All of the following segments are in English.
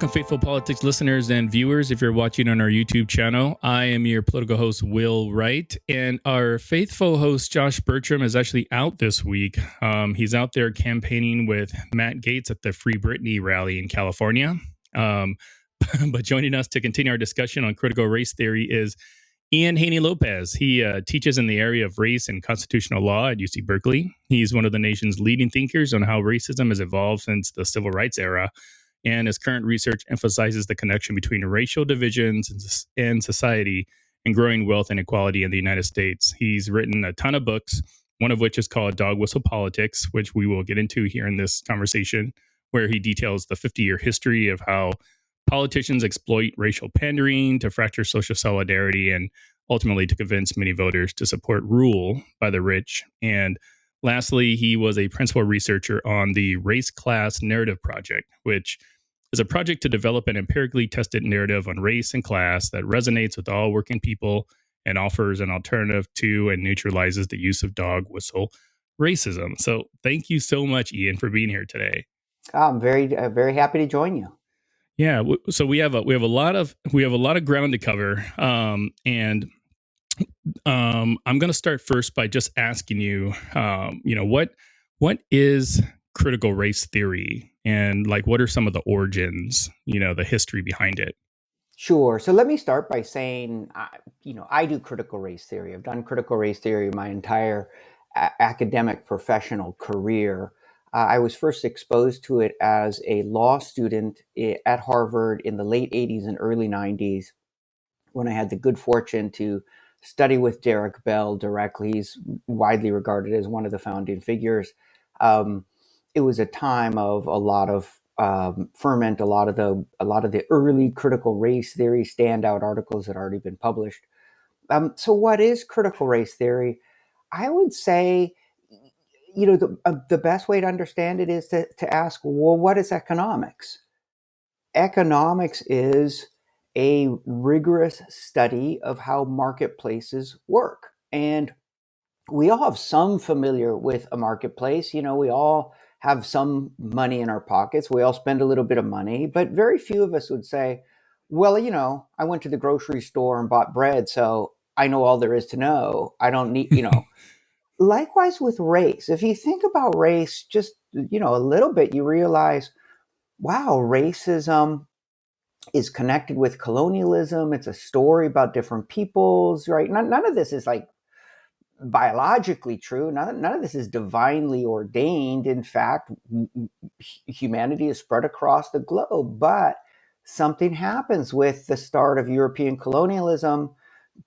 Welcome, faithful politics listeners and viewers. If you're watching on our YouTube channel, I am your political host, Will Wright, and our faithful host, Josh Bertram, is actually out this week. He's out there campaigning with Matt Gaetz at the Free Britney rally in California. But joining us to continue our discussion on critical race theory is Ian Haney Lopez. He teaches in the area of race and constitutional law at UC Berkeley. He's one of the nation's leading thinkers on how racism has evolved since the civil rights era. And his current research emphasizes the connection between racial divisions in society and growing wealth inequality in the United States. He's written a ton of books, one of which is called Dog Whistle Politics, which we will get into here in this conversation, where he details the 50-year history of how politicians exploit racial pandering to fracture social solidarity and ultimately to convince many voters to support rule by the rich. And lastly, he was a principal researcher on the Race Class Narrative Project, which is a project to develop an empirically tested narrative on race and class that resonates with all working people and offers an alternative to and neutralizes the use of dog whistle racism. So thank you so much, Ian, for being here today. I'm very happy to join you. Yeah, so we have a lot of ground to cover, and I'm going to start first by just asking you, what is critical race theory, and like what are some of the origins, the history behind it? Sure. So let me start by saying, I do critical race theory. I've done critical race theory my entire academic professional career. I was first exposed to it as a law student at Harvard in the late 80s and early 90s, when I had the good fortune to study with Derrick Bell directly. He's widely regarded as one of the founding figures. It was a time of a lot of ferment, a lot of the early critical race theory standout articles that had already been published. So what is critical race theory? I would say, the best way to understand it is to ask, well, what is economics? Economics is a rigorous study of how marketplaces work. And we all have some familiar with a marketplace. We all have some money in our pockets. We all spend a little bit of money, but very few of us would say, well, I went to the grocery store and bought bread, so I know all there is to know. I don't need, Likewise with race. If you think about race just, a little bit, you realize, wow, racism is connected with colonialism. It's a story about different peoples, right? None of this is like biologically true. None of this is divinely ordained. In fact, humanity is spread across the globe, but something happens with the start of European colonialism.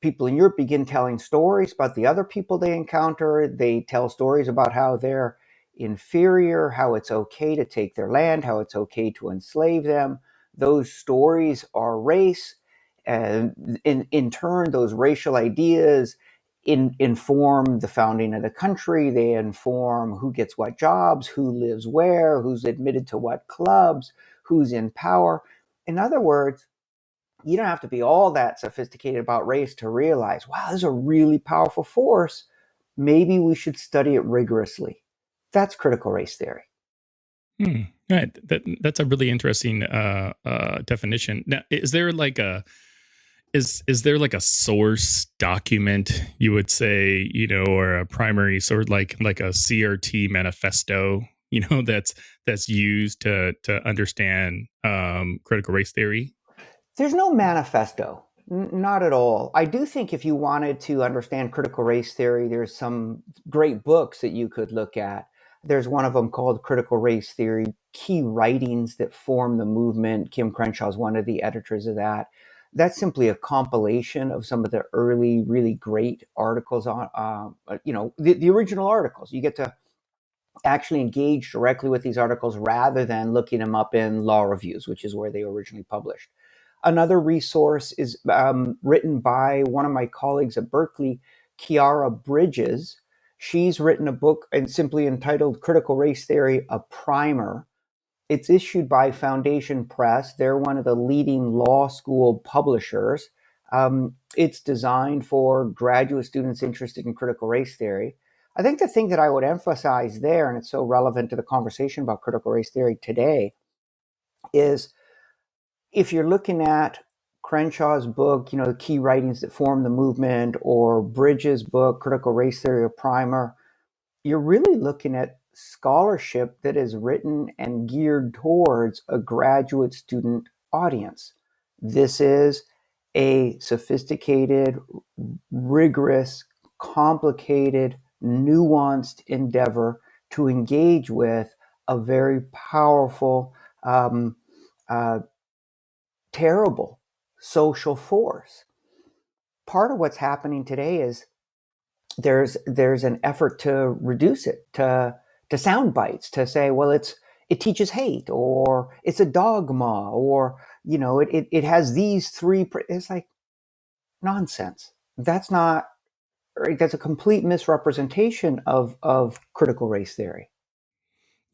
People in Europe begin telling stories about the other people they encounter. They tell stories about how they're inferior, how it's okay to take their land, how it's okay to enslave them. Those stories are race, and in turn, those racial ideas inform the founding of the country. They inform who gets what jobs, who lives where, who's admitted to what clubs, who's in power. In other words, you don't have to be all that sophisticated about race to realize, wow, this is a really powerful force. Maybe we should study it rigorously. That's critical race theory. Right. That's a really interesting definition. Now, is there like a source document, you would say, or a primary sort, like a CRT manifesto, that's used to understand critical race theory? There's no manifesto, not at all. I do think if you wanted to understand critical race theory, there's some great books that you could look at. There's one of them called Critical Race Theory, Key Writings That Form the Movement. Kim Crenshaw is one of the editors of that. That's simply a compilation of some of the early, really great articles on, the original articles. You get to actually engage directly with these articles rather than looking them up in law reviews, which is where they originally published. Another resource is written by one of my colleagues at Berkeley, Kiara Bridges. She's written a book and simply entitled Critical Race Theory, A Primer. It's issued by Foundation Press. They're one of the leading law school publishers. It's designed for graduate students interested in critical race theory. I think the thing that I would emphasize there, and it's so relevant to the conversation about critical race theory today, is if you're looking at Crenshaw's book, the key writings that form the movement, or Bridges' book, Critical Race Theory, or Primer, you're really looking at scholarship that is written and geared towards a graduate student audience. This is a sophisticated, rigorous, complicated, nuanced endeavor to engage with a very powerful, uh, terrible social force. Part of what's happening today is there's an effort to reduce it to sound bites, to say, well, it teaches hate, or it's a dogma, or it has these three. It's like nonsense. That's not right. That's a complete misrepresentation of critical race theory.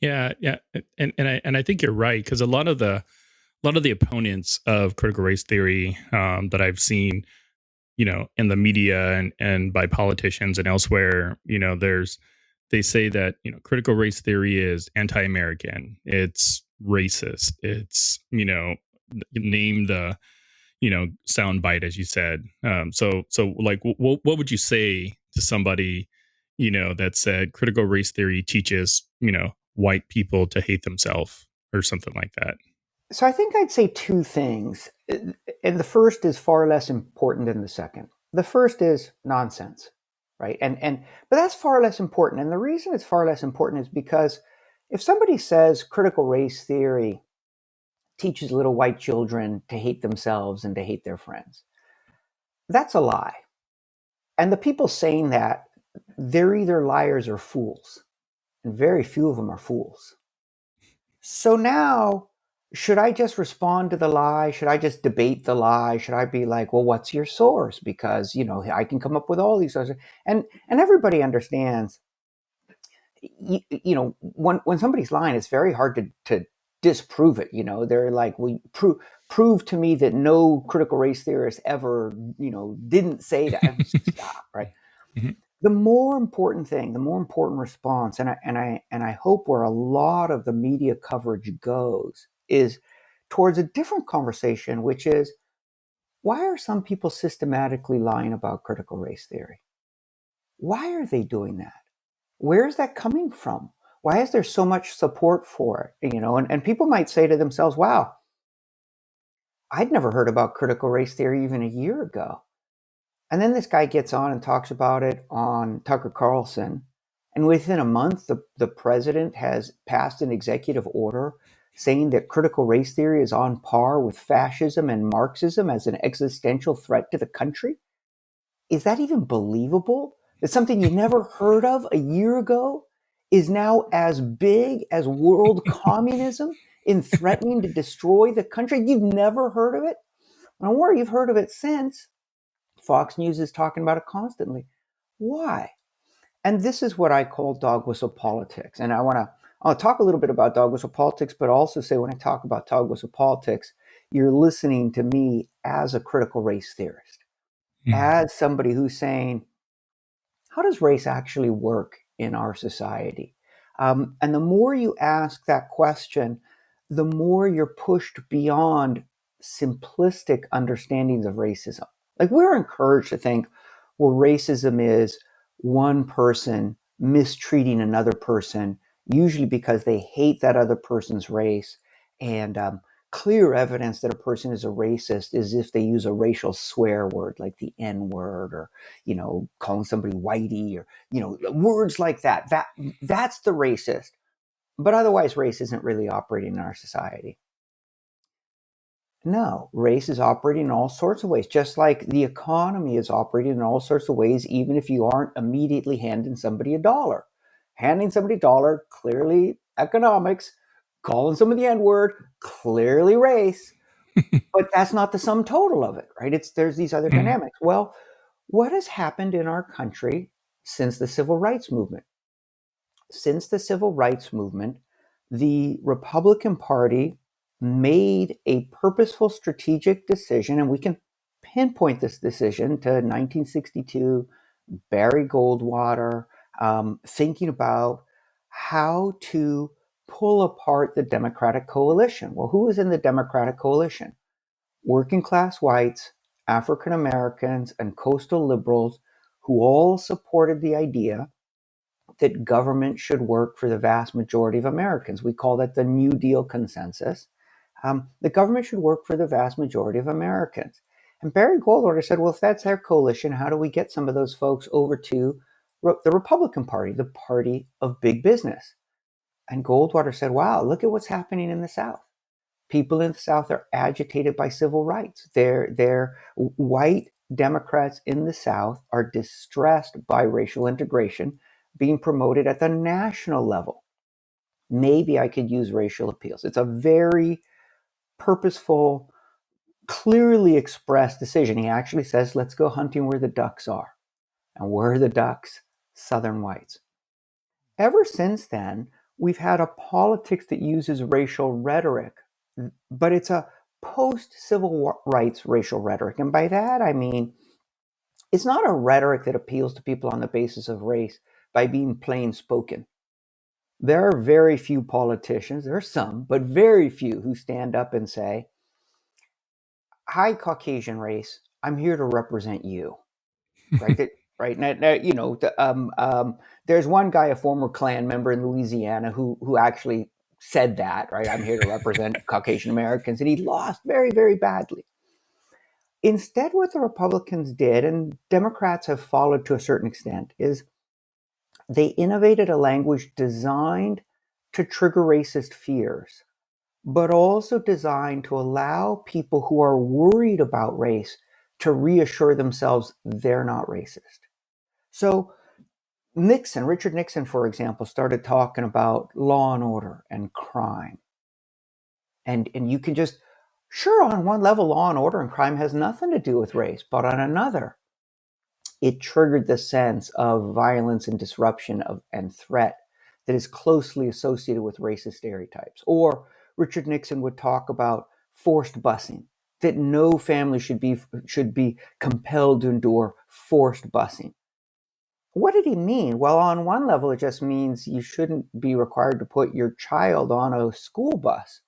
Yeah, yeah, and I think you're right, because a lot of the opponents of critical race theory that I've seen, in the media and by politicians and elsewhere, they say that critical race theory is anti-American, it's racist, it's name the soundbite, as you said. So like, what would you say to somebody that said critical race theory teaches white people to hate themselves or something like that? So I think I'd say two things. And the first is far less important than the second. The first is nonsense, right? But that's far less important. And the reason it's far less important is because if somebody says critical race theory teaches little white children to hate themselves and to hate their friends, that's a lie. And the people saying that, they're either liars or fools. And very few of them are fools. So now, should I just respond to the lie? Should I just debate the lie? Should I be like, well, what's your source? Because, I can come up with all these sources. And everybody understands, when somebody's lying, it's very hard to disprove it. They're like, well, prove to me that no critical race theorist ever, didn't say that. And stop, right? Mhm. The more important thing, the more important response, and I hope where a lot of the media coverage goes is towards a different conversation, which is, why are some people systematically lying about critical race theory? Why are they doing that? Where is that coming from? Why is there so much support for it? And people might say to themselves, wow, I'd never heard about critical race theory even a year ago. And then this guy gets on and talks about it on Tucker Carlson. And within a month, the president has passed an executive order saying that critical race theory is on par with fascism and Marxism as an existential threat to the country. Is that even believable? That something you never heard of a year ago is now as big as world communism in threatening to destroy the country? You've never heard of it? Don't worry, you've heard of it since. Fox News is talking about it constantly. Why? And this is what I call dog whistle politics. And I'll talk a little bit about dog whistle politics, but also say, when I talk about dog whistle politics, you're listening to me as a critical race theorist, Mhm. as somebody who's saying, how does race actually work in our society? And the more you ask that question, the more you're pushed beyond simplistic understandings of racism. Like, we're encouraged to think, well, racism is one person mistreating another person, usually because they hate that other person's race. And clear evidence that a person is a racist is if they use a racial swear word like the N word, or calling somebody whitey, or words like that. That's the racist. But otherwise, race isn't really operating in our society. No, race is operating in all sorts of ways, just like the economy is operating in all sorts of ways, even if you aren't immediately handing somebody a dollar. Handing somebody a dollar, clearly economics. Calling somebody the N word, clearly race. But that's not the sum total of it, right? There's these other Mhm. dynamics. Well, what has happened in our country since the civil rights movement? Since the civil rights movement, the Republican Party made a purposeful strategic decision, and we can pinpoint this decision to 1962, Barry Goldwater, thinking about how to pull apart the Democratic coalition. Well, who was in the Democratic coalition? working class whites, African Americans, and coastal liberals who all supported the idea that government should work for the vast majority of Americans. We call that the New Deal consensus. The government should work for the vast majority of Americans. And Barry Goldwater said, well, if that's their coalition, how do we get some of those folks over to the Republican Party, the party of big business? And Goldwater said, wow, look at what's happening in the South. People in the South are agitated by civil rights. They're white Democrats in the South are distressed by racial integration being promoted at the national level. Maybe I could use racial appeals. It's a very purposeful, clearly expressed decision. He actually says, let's go hunting where the ducks are. And where are the ducks? Southern whites. Ever since then, we've had a politics that uses racial rhetoric, but it's a post-civil rights racial rhetoric. And by that, I mean, it's not a rhetoric that appeals to people on the basis of race by being plain spoken. There are very few politicians, there are some, but very few who stand up and say, hi, Caucasian race, I'm here to represent you. Right? Right now, you know, there's one guy, a former Klan member in Louisiana, who actually said that. Right, I'm here to represent Caucasian Americans, and he lost very, very badly. Instead, what the Republicans did, and Democrats have followed to a certain extent, is they innovated a language designed to trigger racist fears, but also designed to allow people who are worried about race to reassure themselves they're not racist. So Richard Nixon, for example, started talking about law and order and crime. And you can just, sure, on one level, law and order and crime has nothing to do with race, but on another, it triggered the sense of violence and disruption and threat that is closely associated with racist stereotypes. Or Richard Nixon would talk about forced busing, that no family should be compelled to endure forced busing. What did he mean? Well, on one level, it just means you shouldn't be required to put your child on a school bus.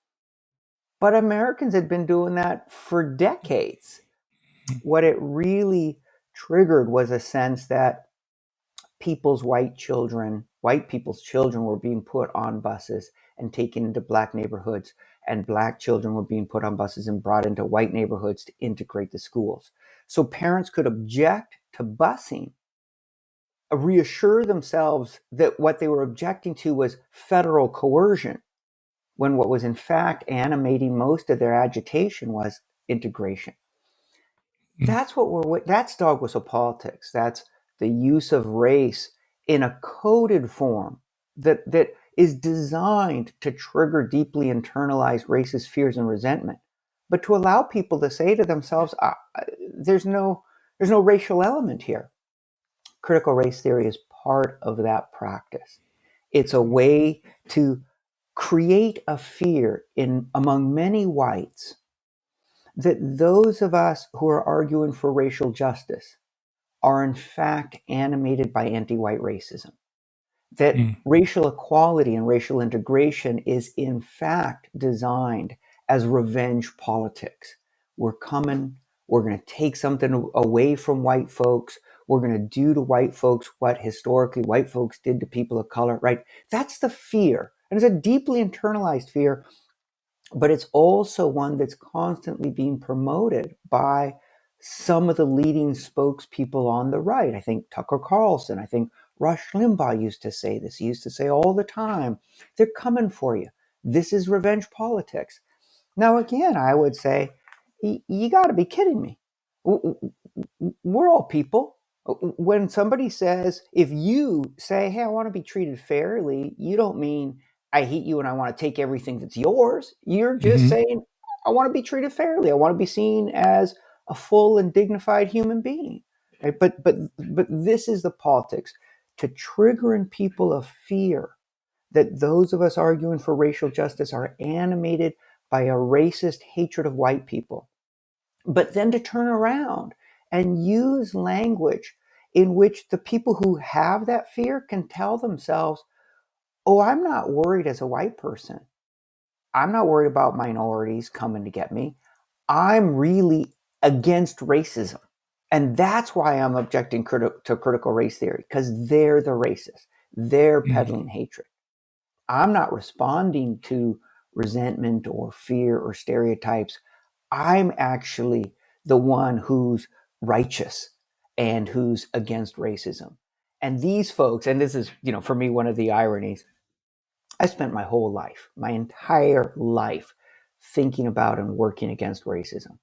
But Americans had been doing that for decades. What it really triggered was a sense that white people's children were being put on buses and taken into black neighborhoods, and black children were being put on buses and brought into white neighborhoods to integrate the schools. So parents could object to busing, reassure themselves that what they were objecting to was federal coercion, when what was in fact animating most of their agitation was integration. That's dog whistle politics. That's the use of race in a coded form that is designed to trigger deeply internalized racist fears and resentment, but to allow people to say to themselves, there's no racial element here. Critical race theory is part of that practice. It's a way to create a fear among many whites that those of us who are arguing for racial justice are in fact animated by anti-white racism. That racial equality and racial integration is in fact designed as revenge politics. We're going to take something away from white folks. We're going to do to white folks what historically white folks did to people of color, right? That's the fear. And it's a deeply internalized fear, but it's also one that's constantly being promoted by some of the leading spokespeople on the right. I think Tucker Carlson, I think Rush Limbaugh used to say this. He used to say all the time, they're coming for you. This is revenge politics. Now, again, I would say, you got to be kidding me. We're all people. When somebody says, if you say, hey, I want to be treated fairly, you don't mean I hate you and I want to take everything that's yours. You're just saying, I want to be treated fairly. I want to be seen as a full and dignified human being. Right? But this is the politics, to trigger in people a fear that those of us arguing for racial justice are animated by a racist hatred of white people, but then to turn around and use language in which the people who have that fear can tell themselves, oh, I'm not worried as a white person. I'm not worried about minorities coming to get me. I'm really against racism. And that's why I'm objecting to critical race theory, because they're the racists. They're peddling hatred. I'm not responding to resentment or fear or stereotypes. I'm actually the one who's righteous and who's against racism. And these folks, and this is, for me, one of the ironies, I spent my whole life, my entire life, thinking about and working against racism.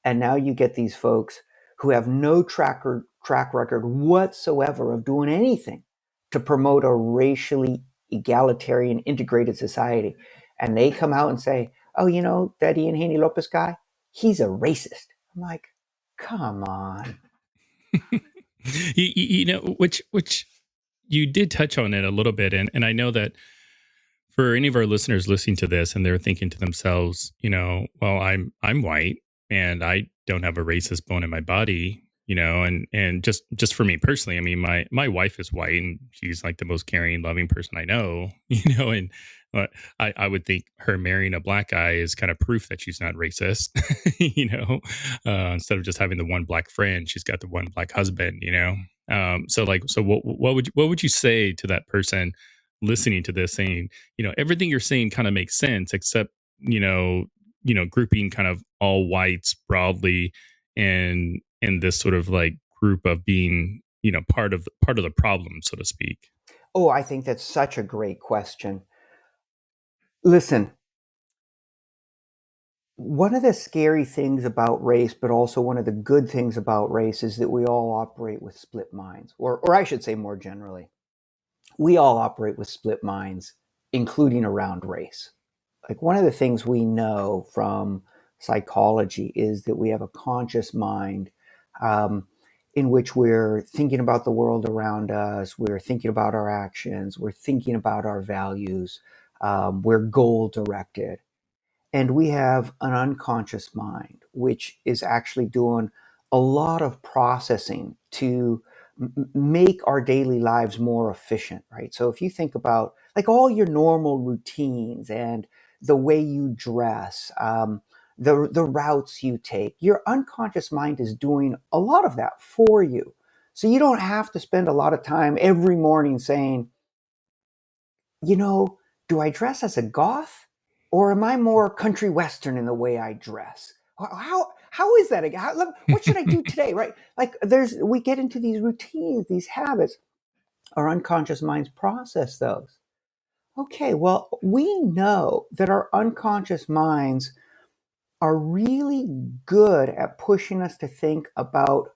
And now you get these folks who have no track record whatsoever of doing anything to promote a racially egalitarian, integrated society. And they come out and say, oh, that Ian Haney López guy, he's a racist. I'm like, come on. Which you did touch on it a little bit. And I know that for any of our listeners listening to this and they're thinking to themselves, well, I'm white and I don't have a racist bone in my body, and just for me personally, I mean, my wife is white and she's like the most caring, loving person I know, and I would think her marrying a black guy is kind of proof that she's not racist, instead of just having the one black friend, she's got the one black husband, so what would you say to that person listening to this saying, everything you're saying kind of makes sense, except, grouping kind of all whites broadly in this sort of like group of being, part of the problem, so to speak. Oh, I think that's such a great question. Listen, one of the scary things about race, but also one of the good things about race, is that we all operate with split minds, or I should say more generally, we all operate with split minds, including around race. Like, one of the things we know from psychology is that we have a conscious mind, in which we're thinking about the world around us, we're thinking about our actions, we're thinking about our values, we're goal directed. And we have an unconscious mind, which is actually doing a lot of processing to make our daily lives more efficient, right? So if you think about like all your normal routines and the way you dress, the routes you take, your unconscious mind is doing a lot of that for you. So you don't have to spend a lot of time every morning saying, do I dress as a goth, or am I more country western in the way I dress? How is that? What should I do today? Right? Like, we get into these routines, these habits. Our unconscious minds process those. Okay, well, we know that our unconscious minds are really good at pushing us to think about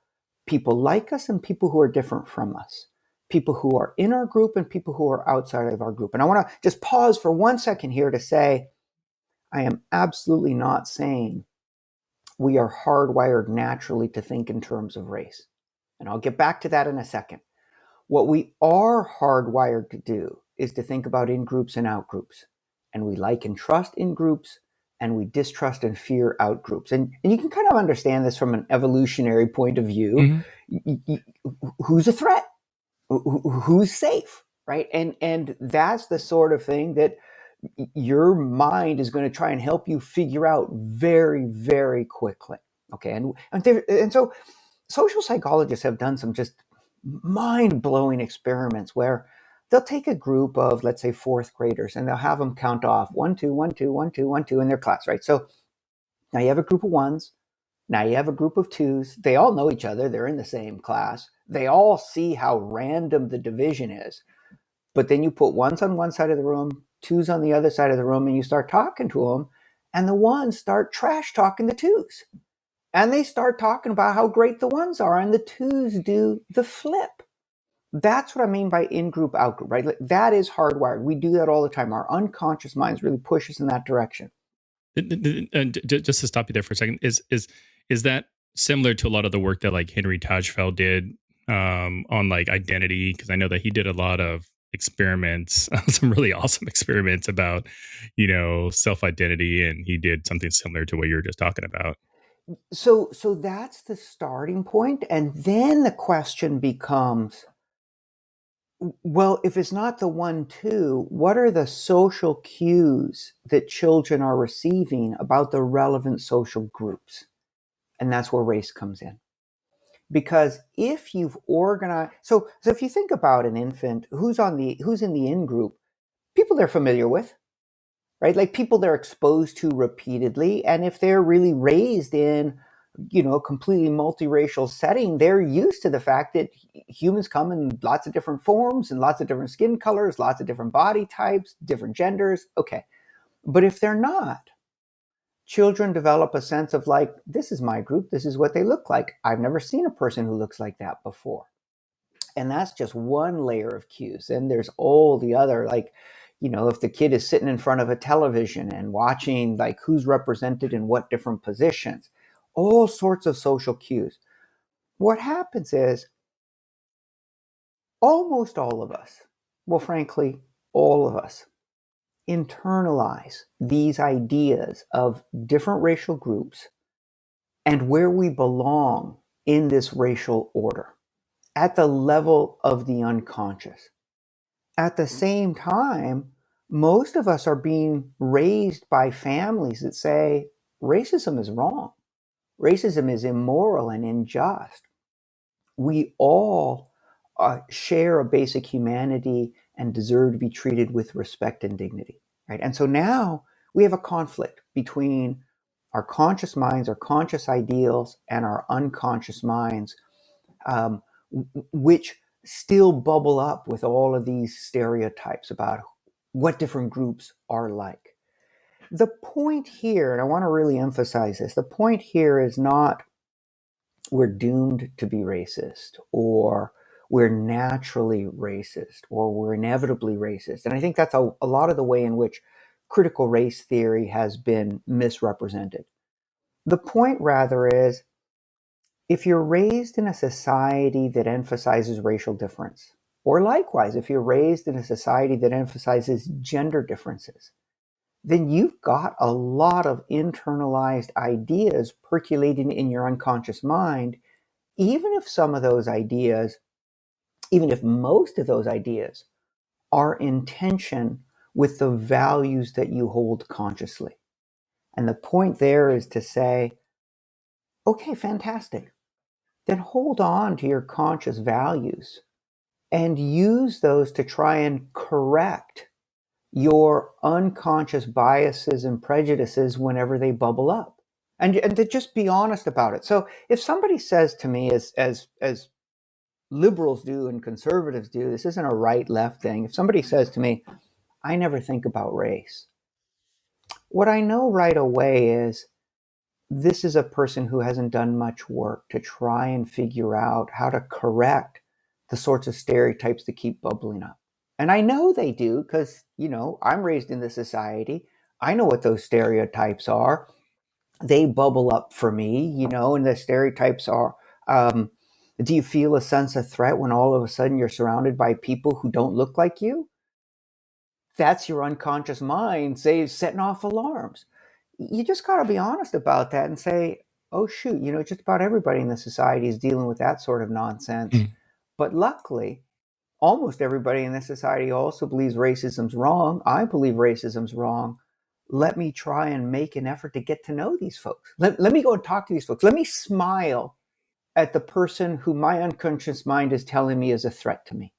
people like us and people who are different from us, people who are in our group and people who are outside of our group. And I want to just pause for 1 second here to say, I am absolutely not saying we are hardwired naturally to think in terms of race. And I'll get back to that in a second. What we are hardwired to do is to think about in groups and out groups. And we like and trust in groups, and we distrust and fear out groups. And you can kind of understand this from an evolutionary point of view. Mm-hmm. Who's a threat? Who's safe? Right? And that's the sort of thing that your mind is going to try and help you figure out very, very quickly. Okay. And so social psychologists have done some just mind-blowing experiments where they'll take a group of, let's say, fourth graders, and they'll have them count off 1, 2, 1, 2, 1, 2, 1, 2 in their class, right? So now you have a group of ones. Now you have a group of twos. They all know each other. They're in the same class. They all see how random the division is. But then you put ones on one side of the room, twos on the other side of the room, and you start talking to them, and the ones start trash talking the twos. And they start talking about how great the ones are, and the twos do the flip. That's what I mean by in-group, out-group, right? That is hardwired. We do that all the time. Our unconscious minds really push us in that direction. And just to stop you there for a second, is that similar to a lot of the work that like Henry Tajfel did on like identity? Because I know that he did a lot of experiments, some really awesome experiments about, self-identity, and he did something similar to what you were just talking about. So that's the starting point. And then the question becomes, Well, if it's not the 1-2, what are the social cues that children are receiving about the relevant social groups? And that's where race comes in. Because if you've organized, so if you think about an infant who's in the in group, people they're familiar with, right? Like people they're exposed to repeatedly, and if they're really raised in, a completely multiracial setting, they're used to the fact that humans come in lots of different forms and lots of different skin colors, lots of different body types, different genders. Okay, but if they're not, children develop a sense of like, this is my group, this is what they look like. I've never seen a person who looks like that before. And that's just one layer of cues. And there's all the other, like, if the kid is sitting in front of a television and watching like who's represented in what different positions, all sorts of social cues. What happens is almost all of us, well, frankly, all of us internalize these ideas of different racial groups and where we belong in this racial order at the level of the unconscious. At the same time, most of us are being raised by families that say racism is wrong, racism is immoral and unjust. We all share a basic humanity and deserve to be treated with respect and dignity, right? And so now we have a conflict between our conscious minds, our conscious ideals, and our unconscious minds, um, which still bubble up with all of these stereotypes about what different groups are like. The point here, and I want to really emphasize this, the point here is not we're doomed to be racist, or we're naturally racist, or we're inevitably racist. And I think that's a lot of the way in which critical race theory has been misrepresented. The point, rather, is if you're raised in a society that emphasizes racial difference, or likewise, if you're raised in a society that emphasizes gender differences, then you've got a lot of internalized ideas percolating in your unconscious mind, even if some of those ideas, even if most of those ideas are in tension with the values that you hold consciously. And the point there is to say, okay, fantastic. Then hold on to your conscious values and use those to try and correct your unconscious biases and prejudices whenever they bubble up. And to just be honest about it. So if somebody says to me, as liberals do and conservatives do, this isn't a right-left thing. If somebody says to me, I never think about race, what I know right away is this is a person who hasn't done much work to try and figure out how to correct the sorts of stereotypes that keep bubbling up. And I know they do because, I'm raised in this society. I know what those stereotypes are. They bubble up for me, and the stereotypes are, do you feel a sense of threat when all of a sudden you're surrounded by people who don't look like you? That's your unconscious mind setting off alarms. You just got to be honest about that and say, oh, shoot, just about everybody in the society is dealing with that sort of nonsense. Mm. But luckily, almost everybody in this society also believes racism's wrong. I believe racism's wrong. Let me try and make an effort to get to know these folks. Let me go and talk to these folks. Let me smile at the person who my unconscious mind is telling me is a threat to me.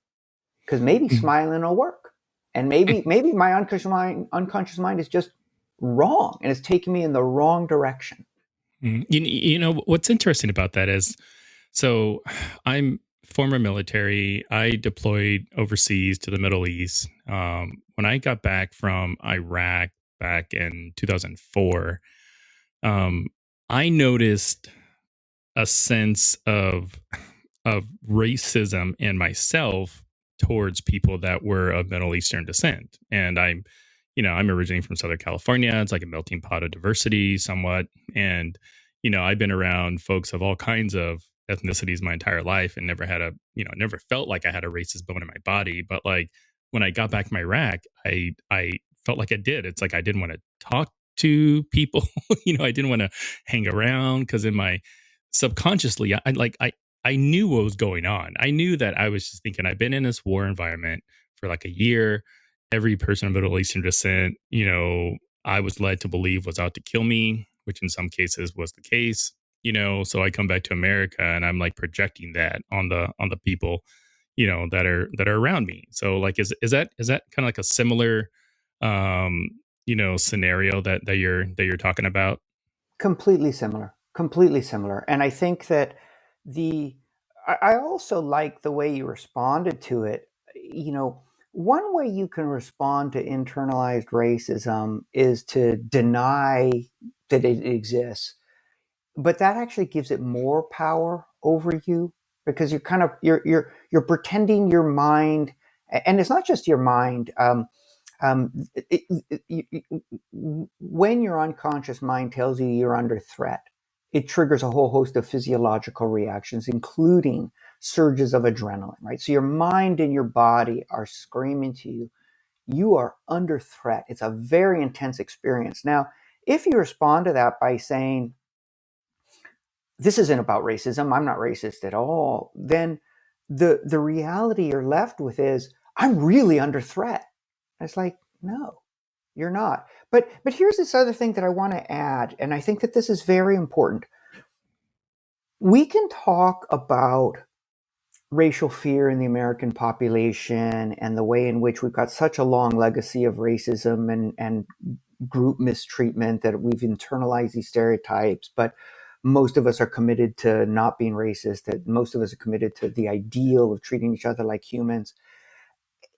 Because maybe smiling will work. And maybe my unconscious mind is just wrong and it's taking me in the wrong direction. You know what's interesting about that is, so I'm former military. I deployed overseas to the Middle East. When I got back from Iraq back in 2004, I noticed a sense of racism in myself towards people that were of Middle Eastern descent. And I'm originating from Southern California. It's like a melting pot of diversity somewhat. And, I've been around folks of all kinds of ethnicities my entire life and never had never felt like I had a racist bone in my body. But like when I got back from Iraq, I felt like I did. It's like I didn't want to talk to people. I didn't want to hang around because in my subconsciously, I I knew what was going on. I knew that I was just thinking, I've been in this war environment for like a year. Every person of Middle Eastern descent, I was led to believe was out to kill me, which in some cases was the case. So I come back to America and I'm like projecting that on the people, that are around me. So like, is that kind of like a similar, scenario that you're talking about? Completely similar, completely similar. And I think that the I also like the way you responded to it. One way you can respond to internalized racism is to deny that it exists, but that actually gives it more power over you, because you're pretending your mind, and it's not just your mind. When your unconscious mind tells you you're under threat, it triggers a whole host of physiological reactions, including surges of adrenaline, right? So your mind and your body are screaming to you, you are under threat. It's a very intense experience. Now, if you respond to that by saying, this isn't about racism, I'm not racist at all, then the reality you're left with is, I'm really under threat. And it's like, no, you're not. But here's this other thing that I want to add, and I think that this is very important. We can talk about racial fear in the American population and the way in which we've got such a long legacy of racism and group mistreatment, that we've internalized these stereotypes, but most of us are committed to not being racist, that most of us are committed to the ideal of treating each other like humans.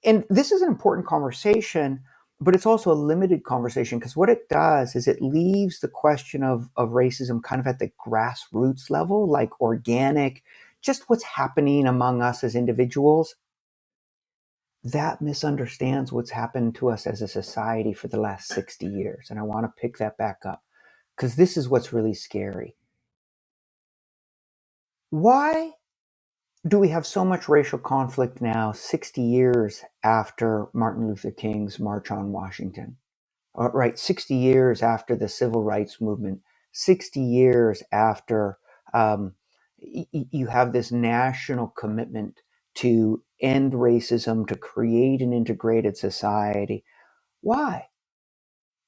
And this is an important conversation, but it's also a limited conversation, because what it does is it leaves the question of racism kind of at the grassroots level, like organic, just what's happening among us as individuals. That misunderstands what's happened to us as a society for the last 60 years. And I want to pick that back up, because this is what's really scary. Why do we have so much racial conflict now, 60 years after Martin Luther King's March on Washington? Right, 60 years after the Civil Rights Movement, 60 years after you have this national commitment to end racism, to create an integrated society. Why?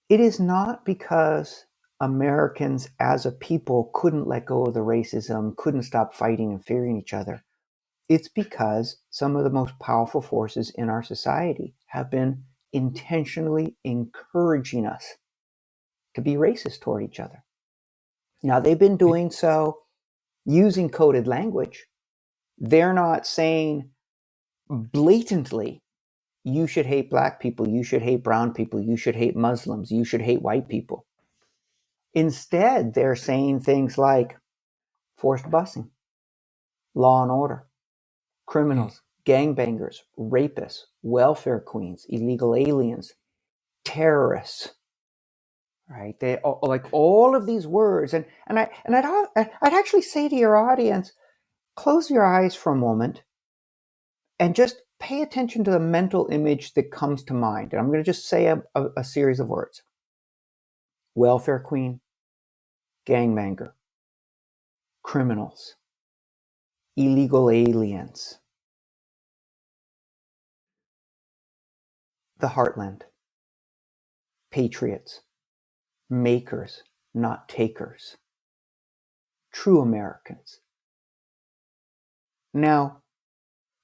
It is not because Americans as a people couldn't let go of the racism, couldn't stop fighting and fearing each other. It's because some of the most powerful forces in our society have been intentionally encouraging us to be racist toward each other. Now, they've been doing so using coded language. They're not saying blatantly, you should hate black people, you should hate brown people, you should hate Muslims, you should hate white people. Instead, they're saying things like forced busing, law and order, criminals, gangbangers, rapists, welfare queens, illegal aliens, terrorists. Right? They like all of these words, and I'd actually say to your audience, close your eyes for a moment and just pay attention to the mental image that comes to mind. And I'm going to just say a series of words: welfare queen, gangbanger, criminals, illegal aliens, the heartland, patriots, makers, not takers, true Americans. Now,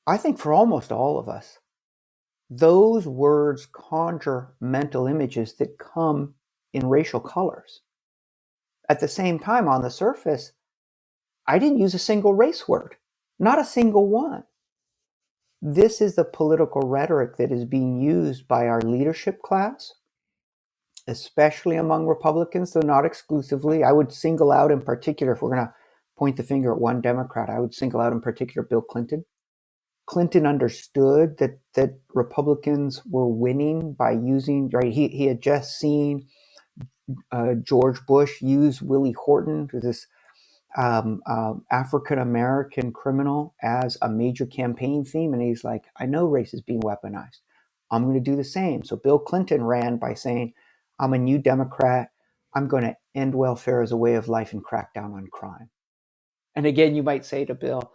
I think for almost all of us, those words conjure mental images that come in racial colors. At the same time, on the surface, I didn't use a single race word, not a single one. This is the political rhetoric that is being used by our leadership class, especially among Republicans, though not exclusively. I would single out in particular, if we're going to point the finger at one Democrat, I would single out in particular Bill Clinton. Clinton understood that Republicans were winning by using, right? He had just seen George Bush use Willie Horton, this African American criminal, as a major campaign theme, and he's like, I know race is being weaponized. I'm going to do the same. So Bill Clinton ran by saying, I'm a new Democrat. I'm going to end welfare as a way of life and crack down on crime. And again, you might say to Bill,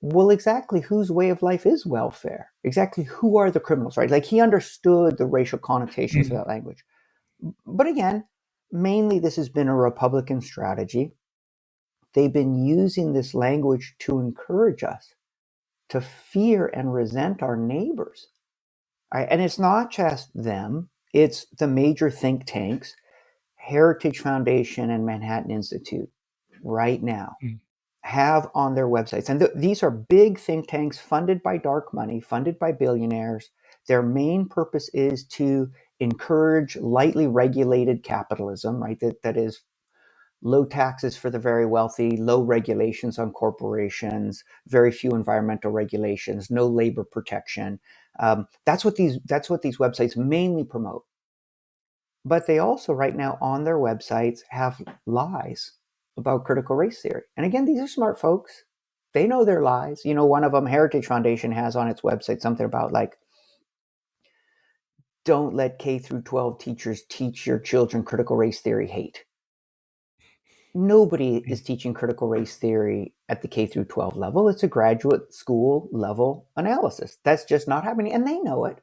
well, exactly whose way of life is welfare? Exactly who are the criminals, right? Like he understood the racial connotations of Mm. that language. But again, mainly this has been a Republican strategy. They've been using this language to encourage us to fear and resent our neighbors. Right? And it's not just them, it's the major think tanks, Heritage Foundation and Manhattan Institute right now Mm. have on their websites. And these are big think tanks funded by dark money, funded by billionaires. Their main purpose is to encourage lightly regulated capitalism, right? That is low taxes for the very wealthy, low regulations on corporations, very few environmental regulations, no labor protection. That's what these websites mainly promote. But they also right now on their websites have lies about critical race theory. And again, these are smart folks. They know their lies. You know, one of them, Heritage Foundation, has on its website something about like, don't let K through 12 teachers teach your children critical race theory hate. Nobody is teaching critical race theory at the K through 12 level. It's a graduate school level analysis. That's just not happening. And they know it.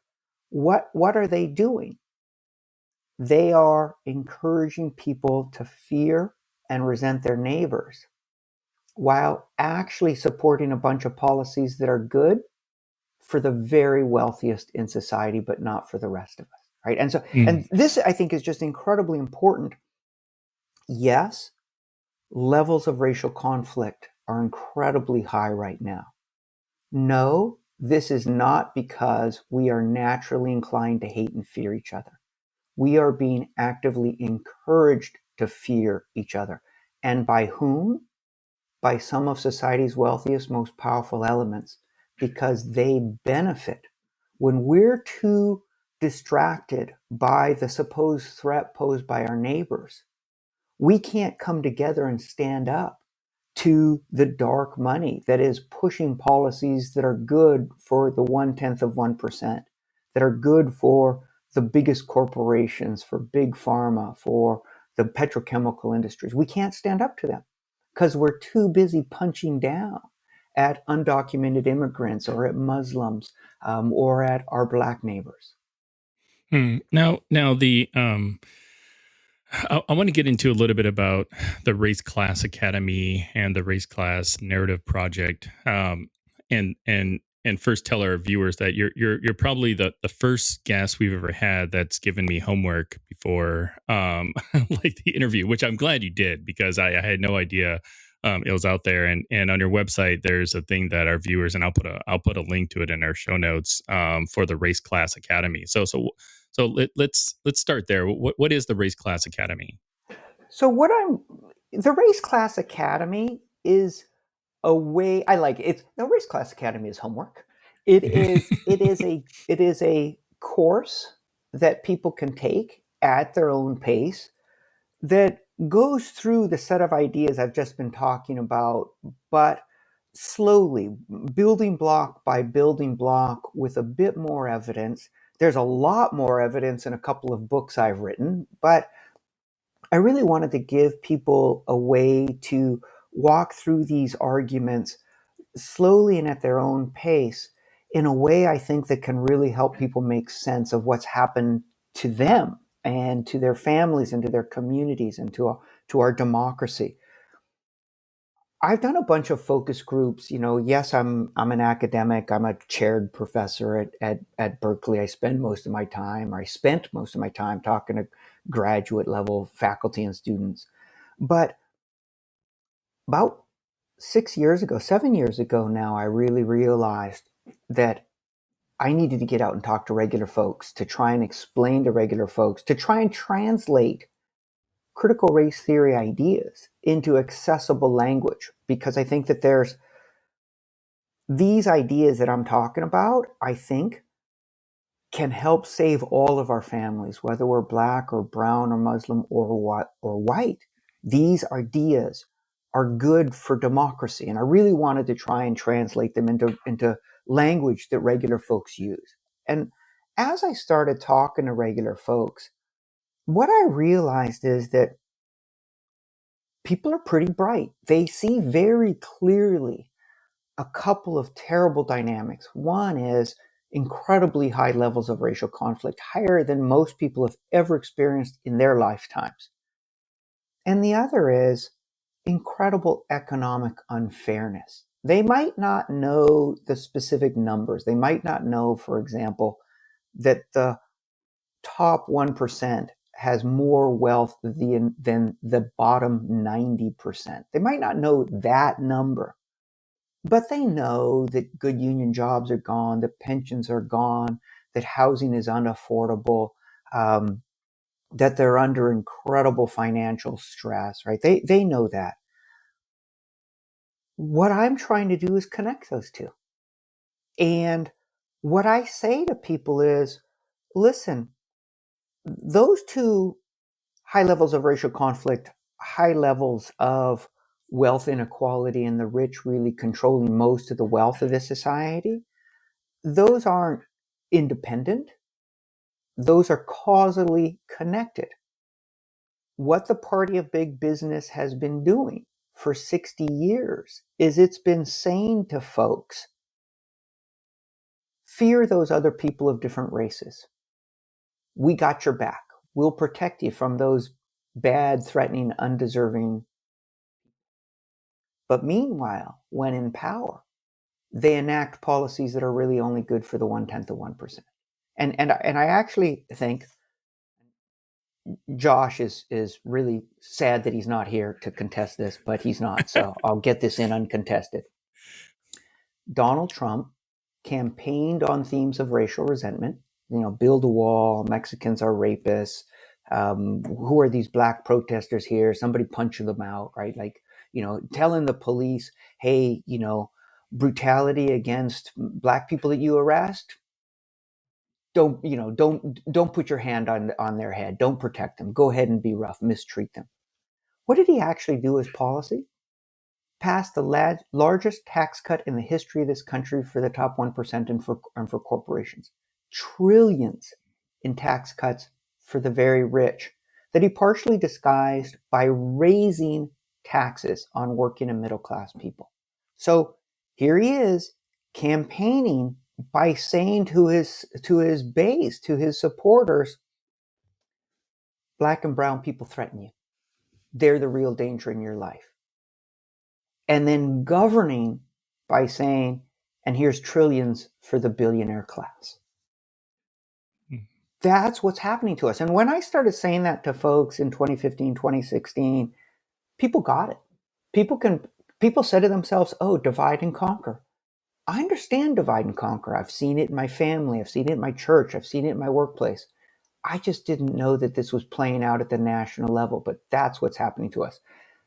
What are they doing? They are encouraging people to fear and resent their neighbors while actually supporting a bunch of policies that are good for the very wealthiest in society, but not for the rest of us. Right. And so, Mm. and this I think is just incredibly important. Yes, levels of racial conflict are incredibly high right now. No, this is not because we are naturally inclined to hate and fear each other. We are being actively encouraged to fear each other. And by whom? By some of society's wealthiest, most powerful elements, because they benefit. When we're too distracted by the supposed threat posed by our neighbors, we can't come together and stand up to the dark money that is pushing policies that are good for the 1/10 of 1%, that are good for the biggest corporations, for big pharma, for the petrochemical industries. We can't stand up to them because we're too busy punching down at undocumented immigrants or at Muslims or at our black neighbors. Mm. Now I want to get into a little bit about the Race Class Academy and the Race Class Narrative Project. And first tell our viewers that you're probably the first guest we've ever had that's given me homework before like the interview, which I'm glad you did because I had no idea it was out there. And on your website there's a thing that our viewers, and I'll put a link to it in our show notes for the Race Class Academy. So let's start there. What is the Race Class Academy? So the Race Class Academy is a way I like it. It's the Race Class Academy is homework. It is a course that people can take at their own pace that goes through the set of ideas I've just been talking about, but slowly, building block by building block with a bit more evidence. There's a lot more evidence in a couple of books I've written, but I really wanted to give people a way to walk through these arguments slowly and at their own pace in a way I think that can really help people make sense of what's happened to them and to their families and to their communities and to our democracy. I've done a bunch of focus groups. Yes, I'm an academic. I'm a chaired professor at Berkeley. I spend most of my time, or I spent most of my time talking to graduate level faculty and students. But about 6 years ago, 7 years ago now, I really realized that I needed to get out and talk to regular folks to try and explain to regular folks, to try and translate critical race theory ideas into accessible language. Because I think that there's these ideas that I'm talking about, I think can help save all of our families, whether we're black or brown or Muslim or white. These ideas are good for democracy. And I really wanted to try and translate them into language that regular folks use. And as I started talking to regular folks, what I realized is that people are pretty bright. They see very clearly a couple of terrible dynamics. One is incredibly high levels of racial conflict, higher than most people have ever experienced in their lifetimes. And the other is incredible economic unfairness. They might not know the specific numbers. They might not know, for example, that the top 1% has more wealth than the bottom 90%. They might not know that number, but they know that good union jobs are gone, that pensions are gone, that housing is unaffordable, that they're under incredible financial stress, right? They know that. What I'm trying to do is connect those two. And what I say to people is, listen, those two high levels of racial conflict, high levels of wealth inequality, and the rich really controlling most of the wealth of this society, those aren't independent. Those are causally connected. What the party of big business has been doing for 60 years is it's been saying to folks, fear those other people of different races. We got your back. We'll protect you from those bad, threatening, undeserving. But meanwhile, when in power, they enact policies that are really only good for the 1/10 of 1%. And I actually think Josh is really sad that he's not here to contest this, but he's not. So I'll get this in uncontested. Donald Trump campaigned on themes of racial resentment. Build a wall. Mexicans are rapists. Who are these black protesters here? Somebody punch them out, right? Like, telling the police, hey, brutality against black people that you arrest, don't put your hand on their head. Don't protect them. Go ahead and be rough, mistreat them. What did he actually do as policy? Passed the largest tax cut in the history of this country for the top 1% and for corporations. Trillions in tax cuts for the very rich that he partially disguised by raising taxes on working and middle class people. So here he is campaigning by saying to his base, to his supporters, black and brown people threaten you. They're the real danger in your life. And then governing by saying, and here's trillions for the billionaire class. That's what's happening to us. And when I started saying that to folks in 2015, 2016, people got it. People said to themselves, oh, divide and conquer. I understand divide and conquer. I've seen it in my family. I've seen it in my church. I've seen it in my workplace. I just didn't know that this was playing out at the national level, but that's what's happening to us.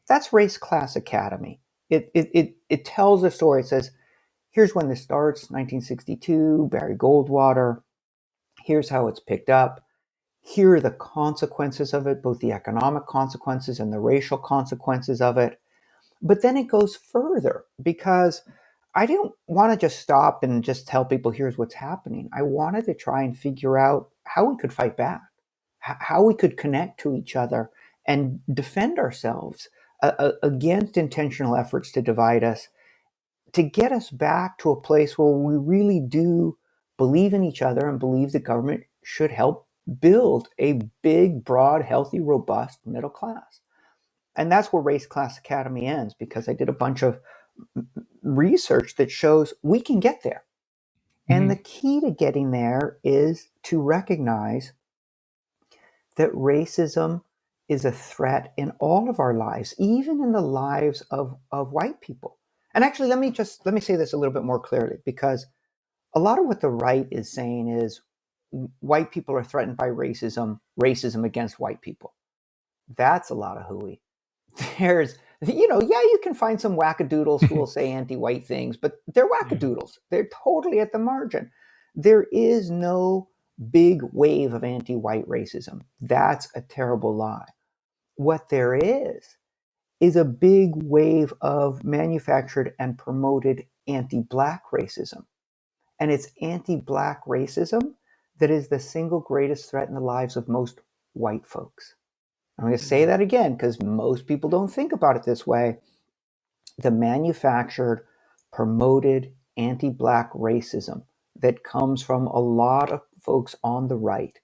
That's Race Class Academy. It tells a story. It says, here's when this starts, 1962, Barry Goldwater. Here's how it's picked up. Here are the consequences of it, both the economic consequences and the racial consequences of it. But then it goes further, because I didn't want to just stop and just tell people, here's what's happening. I wanted to try and figure out how we could fight back, how we could connect to each other and defend ourselves against intentional efforts to divide us, to get us back to a place where we really do believe in each other and believe the government should help build a big, broad, healthy, robust middle class. And that's where Race Class Academy ends, because I did a bunch of research that shows we can get there. And the key to getting there is to recognize that racism is a threat in all of our lives, even in the lives of white people. And actually, let me say this a little bit more clearly, because a lot of what the right is saying is white people are threatened by racism against white people. That's a lot of hooey. There's, you can find some wackadoodles who will say anti-white things, but they're wackadoodles. They're totally at the margin. There is no big wave of anti-white racism. That's a terrible lie. What there is a big wave of manufactured and promoted anti-black racism. And it's anti-black racism that is the single greatest threat in the lives of most white folks. I'm going to say that again, because most people don't think about it this way. The manufactured, promoted anti-Black racism that comes from a lot of folks on the right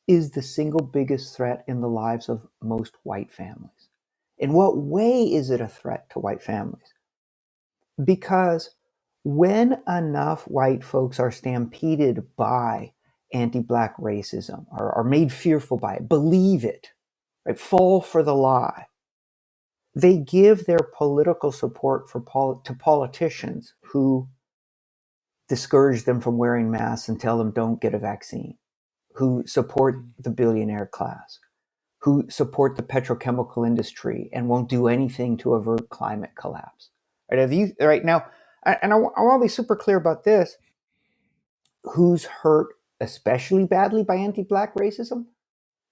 is the single biggest threat in the lives of most white families. In what way is it a threat to white families? Because when enough white folks are stampeded by anti-Black racism, are made fearful by it, believe it, right, fall for the lie, they give their political support to politicians who discourage them from wearing masks and tell them don't get a vaccine, who support the billionaire class, who support the petrochemical industry and won't do anything to avert climate collapse. Right now, and I want to be super clear about this, who's hurt especially badly by anti-Black racism?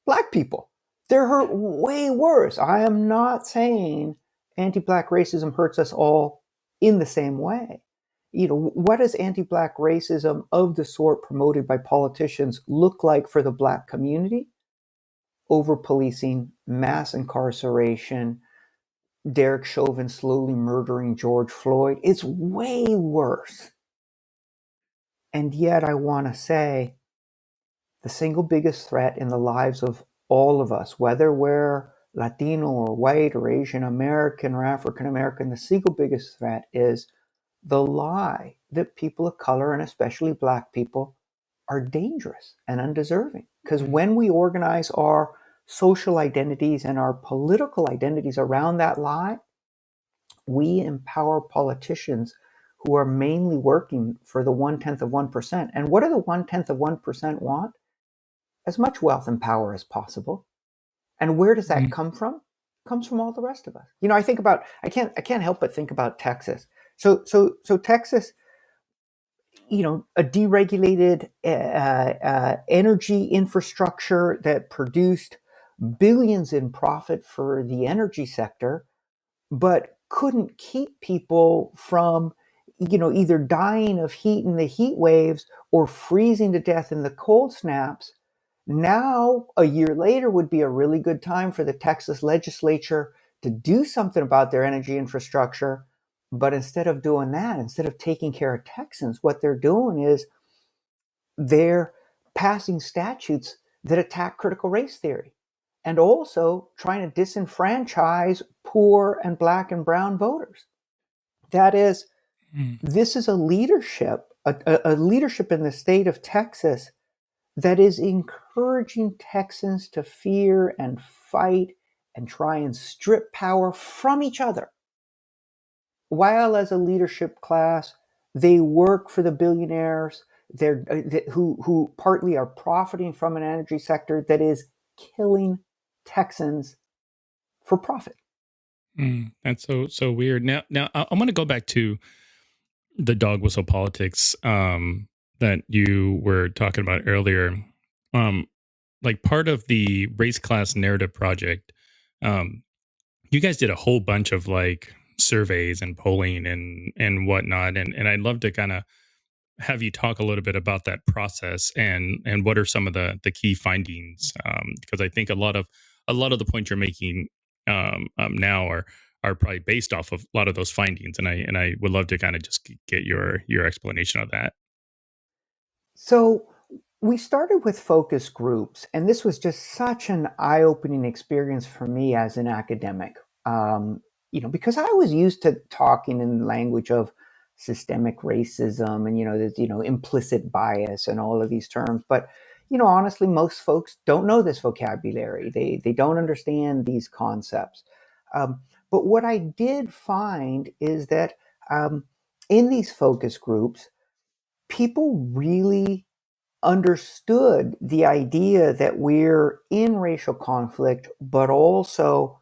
Black people. They're hurt way worse. I am not saying anti-Black racism hurts us all in the same way. What does anti-Black racism of the sort promoted by politicians look like for the Black community? Over-policing, mass incarceration, Derek Chauvin slowly murdering George Floyd. It's way worse. And yet I want to say the single biggest threat in the lives of all of us, whether we're Latino or white or Asian American or African American, the single biggest threat is the lie that people of color, and especially Black people, are dangerous and undeserving. Because when we organize our social identities and our political identities around that lie, we empower politicians who are mainly working for the 1/10 of 1%. And what do the 1/10 of 1% want? As much wealth and power as possible. And where does that come from? It comes from all the rest of us. I think about, I can't help but think about Texas. So Texas, a deregulated energy infrastructure that produced billions in profit for the energy sector, but couldn't keep people from, either dying of heat in the heat waves or freezing to death in the cold snaps. Now, a year later would be a really good time for the Texas legislature to do something about their energy infrastructure. But instead of doing that, instead of taking care of Texans, what they're doing is they're passing statutes that attack critical race theory and also trying to disenfranchise poor and Black and brown voters. That is, this is a leadership in the state of Texas that is encouraging Texans to fear and fight and try and strip power from each other, while as a leadership class, they work for the billionaires who partly are profiting from an energy sector that is killing Texans for profit. That's so weird. Now I want to go back to the dog whistle politics that you were talking about earlier. Like part of the race class narrative project, you guys did a whole bunch of like surveys and polling and whatnot, and I'd love to kind of have you talk a little bit about that process and what are some of the key findings, because I think a lot of the points you're making now are probably based off of a lot of those findings, and I would love to kind of just get your explanation of that. So we started with focus groups, and this was just such an eye-opening experience for me as an academic. Because I was used to talking in the language of systemic racism and there's implicit bias and all of these terms, but honestly, most folks don't know this vocabulary. They don't understand these concepts. But what I did find is that in these focus groups, people really understood the idea that we're in racial conflict, but also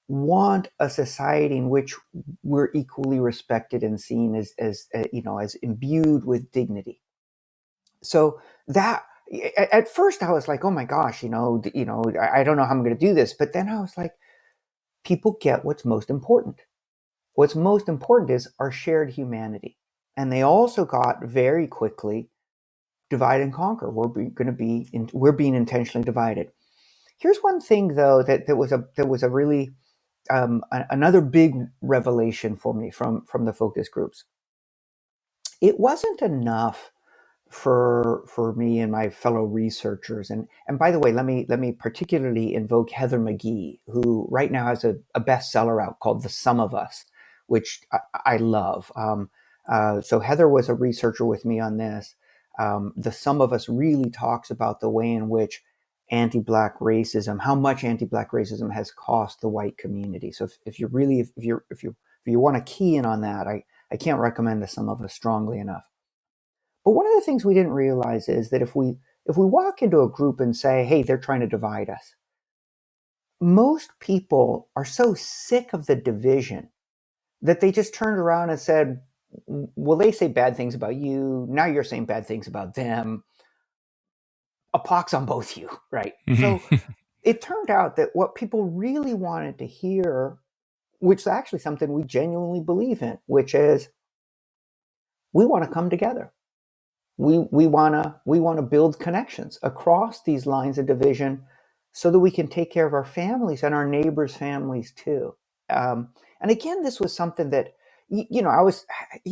want a society in which we're equally respected and seen as imbued with dignity. So that at first I was like, oh my gosh, I don't know how I'm going to do this. But then I was like, people get what's most important. What's most important is our shared humanity. And they also got very quickly divide and conquer. We're being intentionally divided. Here's one thing though that was a really another big revelation for me from the focus groups. it wasn't enough for me and my fellow researchers. And by the way, let me particularly invoke Heather McGhee, who right now has a bestseller out called The Sum of Us, which I love. So Heather was a researcher with me on this. The Sum of Us really talks about the way in which anti-black racism, how much anti-black racism has cost the white community. So if you really, if you want to key in on that, I can't recommend The Sum of Us strongly enough. But one of the things we didn't realize is that if we walk into a group and say, hey, they're trying to divide us, most people are so sick of the division that they just turned around and said, well, they say bad things about you. Now you're saying bad things about them. A pox on both you, right? So it turned out that what people really wanted to hear, which is actually something we genuinely believe in, which is we want to come together. We want to build connections across these lines of division so that we can take care of our families and our neighbors' families too. And again, this was something that I was,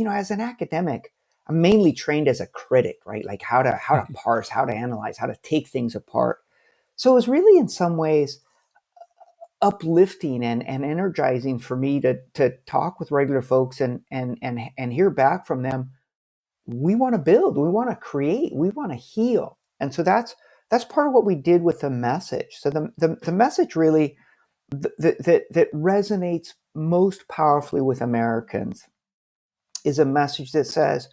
as an academic, I'm mainly trained as a critic, right? Like how to parse, how to analyze, how to take things apart. So it was really in some ways uplifting and energizing for me to talk with regular folks and hear back from them. We want to build, we want to create, we want to heal. And so that's part of what we did with the message. So the message really that resonates most powerfully with Americans is a message that says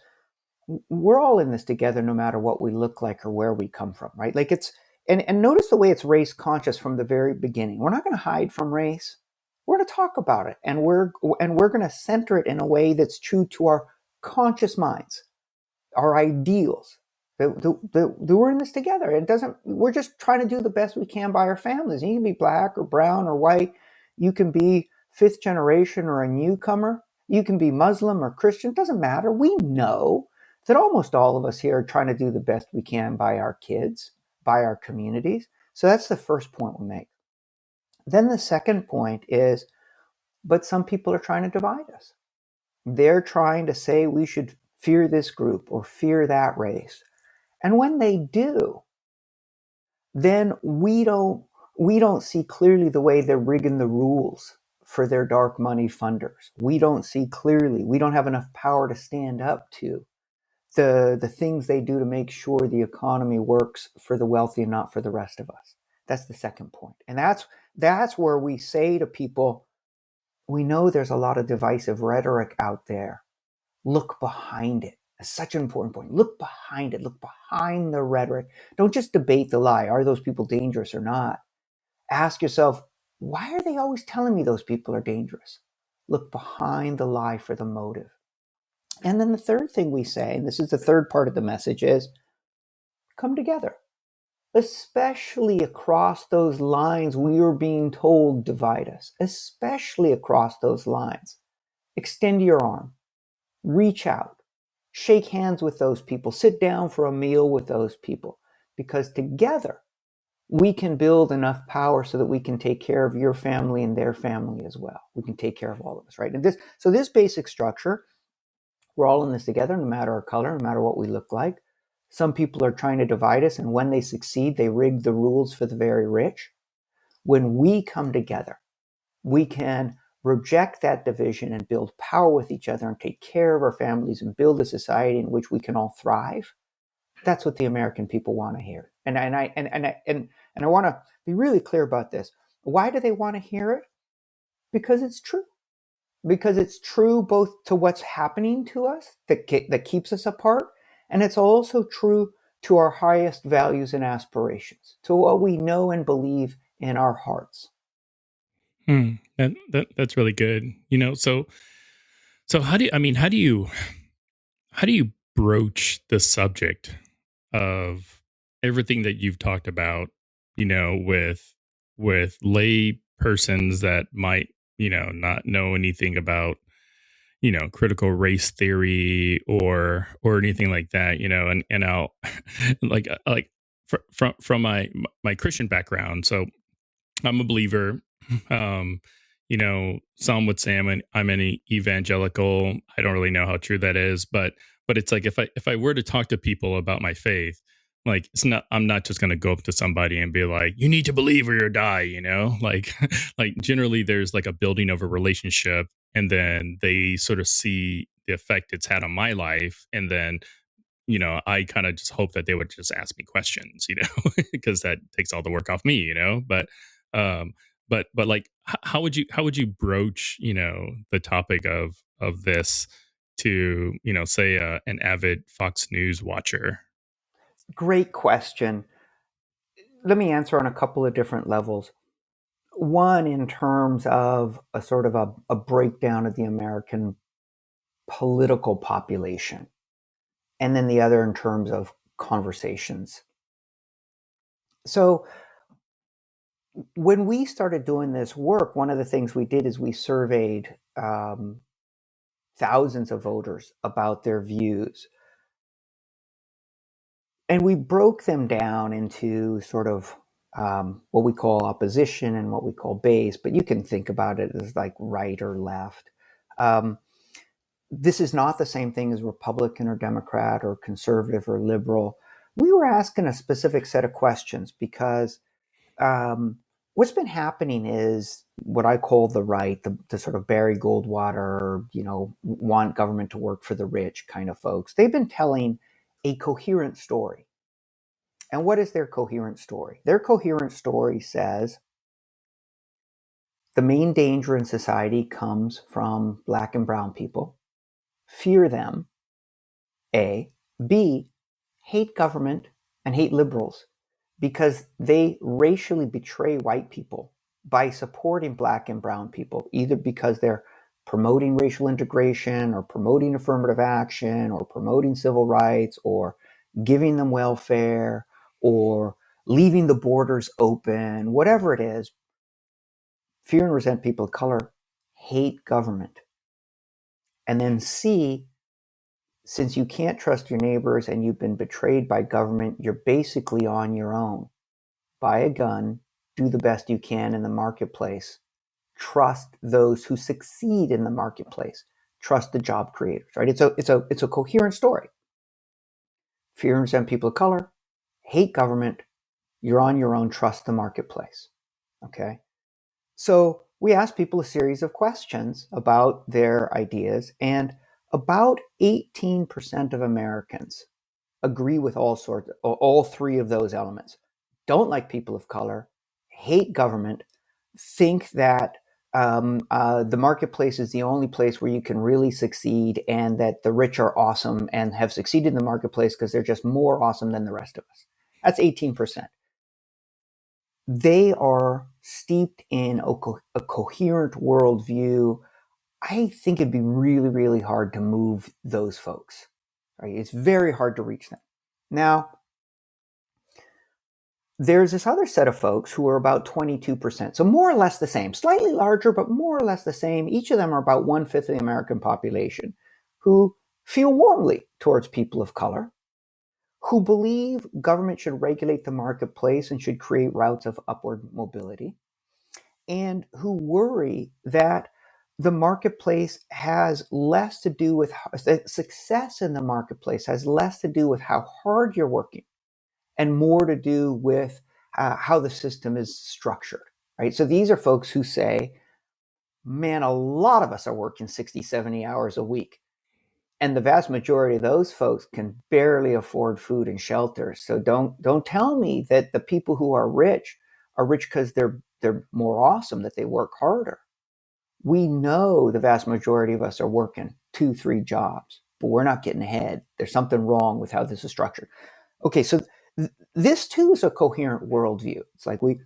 we're all in this together, no matter what we look like or where we come from, right? Like it's and notice the way it's race conscious from the very beginning. We're not going to hide from race. We're going to talk about it, and we're going to center it in a way that's true to our conscious minds, our ideals. That we're in this together. It doesn't. We're just trying to do the best we can by our families. You can be black or brown or white. You can be fifth generation or a newcomer. You can be Muslim or Christian. It doesn't matter. We know that almost all of us here are trying to do the best we can by our kids, by our communities. So that's the first point we make. Then the second point is, but some people are trying to divide us. They're trying to say we should fear this group or fear that race. And when they do, then we don't see clearly the way they're rigging the rules for their dark money funders. We don't see clearly. We don't have enough power to stand up to the things they do to make sure the economy works for the wealthy and not for the rest of us. That's the second point. And that's where we say to people, we know there's a lot of divisive rhetoric out there. Look behind it. That's such an important point. Look behind it. Look behind the rhetoric. Don't just debate the lie. Are those people dangerous or not? Ask yourself, why are they always telling me those people are dangerous? Look behind the lie for the motive. And then the third thing we say, and this is the third part of the message, is come together, especially across those lines we are being told divide us, especially across those lines. Extend your arm, reach out, shake hands with those people, sit down for a meal with those people, because together we can build enough power so that we can take care of your family and their family as well. We can take care of all of us, right? And this basic structure, we're all in this together, no matter our color, no matter what we look like. Some people are trying to divide us, and when they succeed, they rig the rules for the very rich. When we come together, we can reject that division and build power with each other and take care of our families and build a society in which we can all thrive. That's what the American people want to hear. And I want to be really clear about this. Why do they want to hear it? Because it's true. Because it's true both to what's happening to us that keeps us apart, and it's also true to our highest values and aspirations, to what we know and believe in our hearts. That's really good. So how do you broach the subject of everything that you've talked about, with lay persons that might, not know anything about, critical race theory or anything like that, and I'll like from my Christian background. So I'm a believer. Um, some would say I'm an evangelical. I don't really know how true that is, but But it's like if I were to talk to people about my faith, like I'm not just going to go up to somebody and be like, you need to believe or you die, you know? Like like generally there's like a building of a relationship, and then they sort of see the effect it's had on my life, and then I kind of just hope that they would just ask me questions, because that takes all the work off me, um but like how would you broach, the topic of this to, say an avid Fox News watcher? Great question. Let me answer on a couple of different levels. One, in terms of a sort of a breakdown of the American political population, and then the other in terms of conversations. So when we started doing this work, one of the things we did is we surveyed thousands of voters about their views. And we broke them down into sort of what we call opposition and what we call base, but you can think about it as like right or left. This is not the same thing as Republican or Democrat or conservative or liberal. We were asking a specific set of questions because what's been happening is what I call the right, the sort of Barry Goldwater, want government to work for the rich kind of folks. They've been telling a coherent story. And what is their coherent story? Their coherent story says the main danger in society comes from Black and brown people. Fear them, A. B. Hate government and hate liberals because they racially betray white people by supporting Black and brown people, either because they're promoting racial integration or promoting affirmative action or promoting civil rights or giving them welfare or leaving the borders open, whatever it is. Fear and resent people of color, hate government. And then C, since you can't trust your neighbors and you've been betrayed by government, you're basically on your own. Buy a gun, do the best you can in the marketplace. Trust those who succeed in the marketplace. Trust the job creators, right? It's a coherent story. Fear and resent people of color, hate government, you're on your own, trust the marketplace. Okay? So we asked people a series of questions about their ideas, and about 18% of Americans agree with all three of those elements. Don't like people of color, hate government, think that the marketplace is the only place where you can really succeed, and that the rich are awesome and have succeeded in the marketplace because they're just more awesome than the rest of us. That's 18%. They are steeped in a coherent worldview. I think it'd be really, really hard to move those folks. Right? It's very hard to reach them. Now, there's this other set of folks who are about 22%. So more or less the same, slightly larger, but more or less the same. Each of them are about 1/5 of the American population who feel warmly towards people of color, who believe government should regulate the marketplace and should create routes of upward mobility, and who worry that the marketplace has less to do with success in the marketplace has less to do with how hard you're working and more to do with how the system is structured, right? So these are folks who say, man, a lot of us are working 60, 70 hours a week. And the vast majority of those folks can barely afford food and shelter. So don't tell me that the people who are rich because they're more awesome, that they work harder. We know the vast majority of us are working 2-3 jobs, but we're not getting ahead. There's something wrong with how this is structured. Okay, so this too is a coherent worldview. It's like we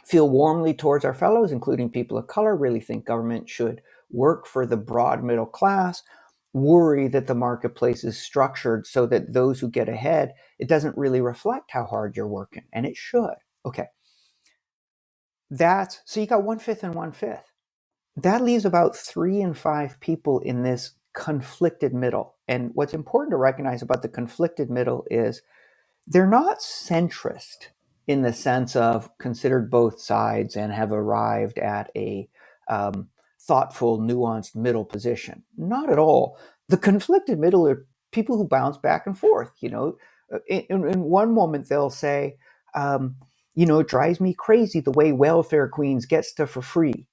feel warmly towards our fellows, including people of color, really think government should work for the broad middle class, worry that the marketplace is structured so that those who get ahead, it doesn't really reflect how hard you're working, and it should. Okay. So you got 1/5 and 1/5. That leaves about 3 and 5 people in this conflicted middle. And what's important to recognize about the conflicted middle is they're not centrist in the sense of considered both sides and have arrived at a thoughtful, nuanced middle position. Not at all. The conflicted middle are people who bounce back and forth. In one moment they'll say, it drives me crazy the way welfare queens get stuff for free.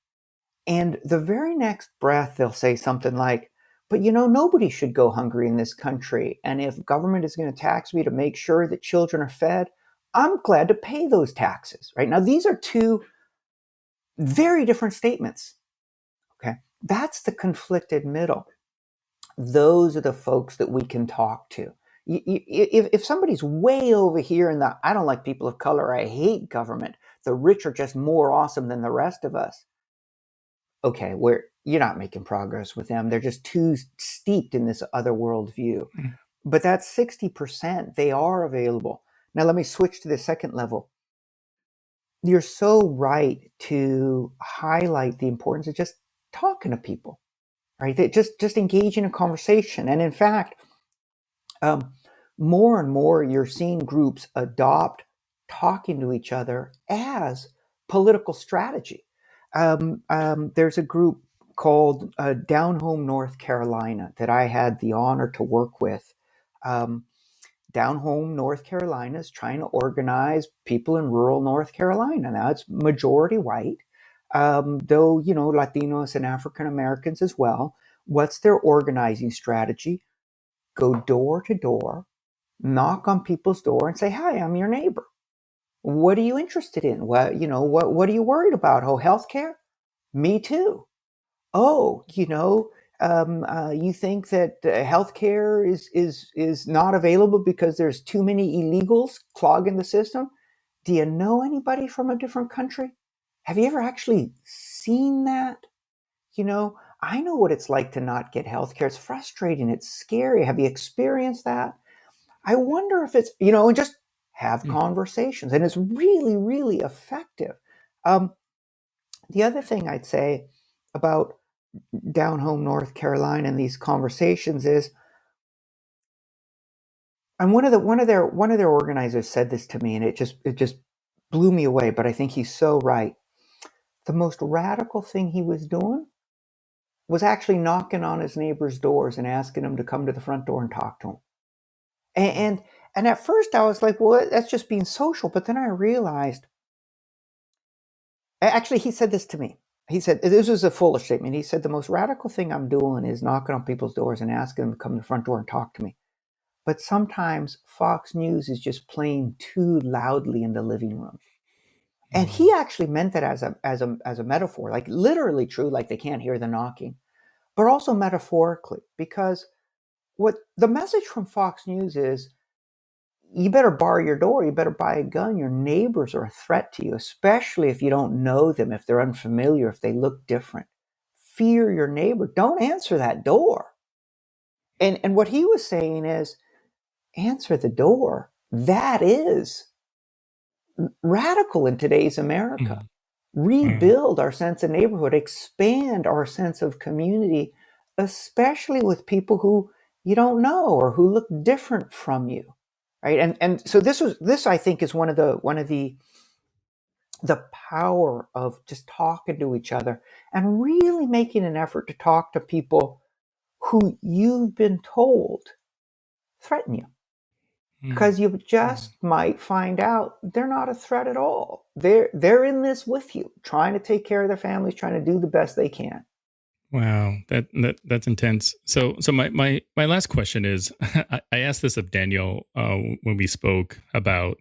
And the very next breath, they'll say something like, but nobody should go hungry in this country. And if government is going to tax me to make sure that children are fed, I'm glad to pay those taxes. Right now, these are two very different statements. Okay. That's the conflicted middle. Those are the folks that we can talk to. If somebody's way over here in the, I don't like people of color, I hate government, the rich are just more awesome than the rest of us. Okay, you're not making progress with them. They're just too steeped in this other worldview. But that's 60%. They are available. Now let me switch to the second level. You're so right to highlight the importance of just talking to people, right? That just engage in a conversation. And in fact, more and more you're seeing groups adopt talking to each other as political strategy. There's a group called Down Home North Carolina that I had the honor to work with. Down Home North Carolina is trying to organize people in rural North Carolina. Now it's majority white, though, Latinos and African Americans as well. What's their organizing strategy? Go door to door, knock on people's door and say, hi, I'm your neighbor. What are you interested in? What are you worried about? Oh, healthcare? Me too. Oh, you think that healthcare is not available because there's too many illegals clogging the system? Do you know anybody from a different country? Have you ever actually seen that? I know what it's like to not get healthcare. It's frustrating. It's scary. Have you experienced that? I wonder if it's, and just have conversations. And it's really, really effective. The other thing I'd say about Down Home North Carolina and these conversations is, and one of their organizers said this to me, and it just blew me away, but I think he's so right. The most radical thing he was doing was actually knocking on his neighbors' doors and asking them to come to the front door and talk to him. And at first I was like, well, that's just being social. But then I realized, actually, he said this to me. He said, this was a foolish statement. He said, the most radical thing I'm doing is knocking on people's doors and asking them to come to the front door and talk to me. But sometimes Fox News is just playing too loudly in the living room. And he actually meant that as a metaphor, like literally true, like they can't hear the knocking, but also metaphorically, because what the message from Fox News is, you better bar your door, you better buy a gun. Your neighbors are a threat to you, especially if you don't know them, if they're unfamiliar, if they look different. Fear your neighbor. Don't answer that door. And what he was saying is, answer the door. That is radical in today's America. Rebuild our sense of neighborhood, expand our sense of community, especially with people who you don't know or who look different from you. Right. And so this I think is one of the power of just talking to each other and really making an effort to talk to people who you've been told threaten you. Because you just might find out they're not a threat at all. They're in this with you, trying to take care of their families, trying to do the best they can. Wow, that's intense. So my last question is, I asked this of Daniel when we spoke about,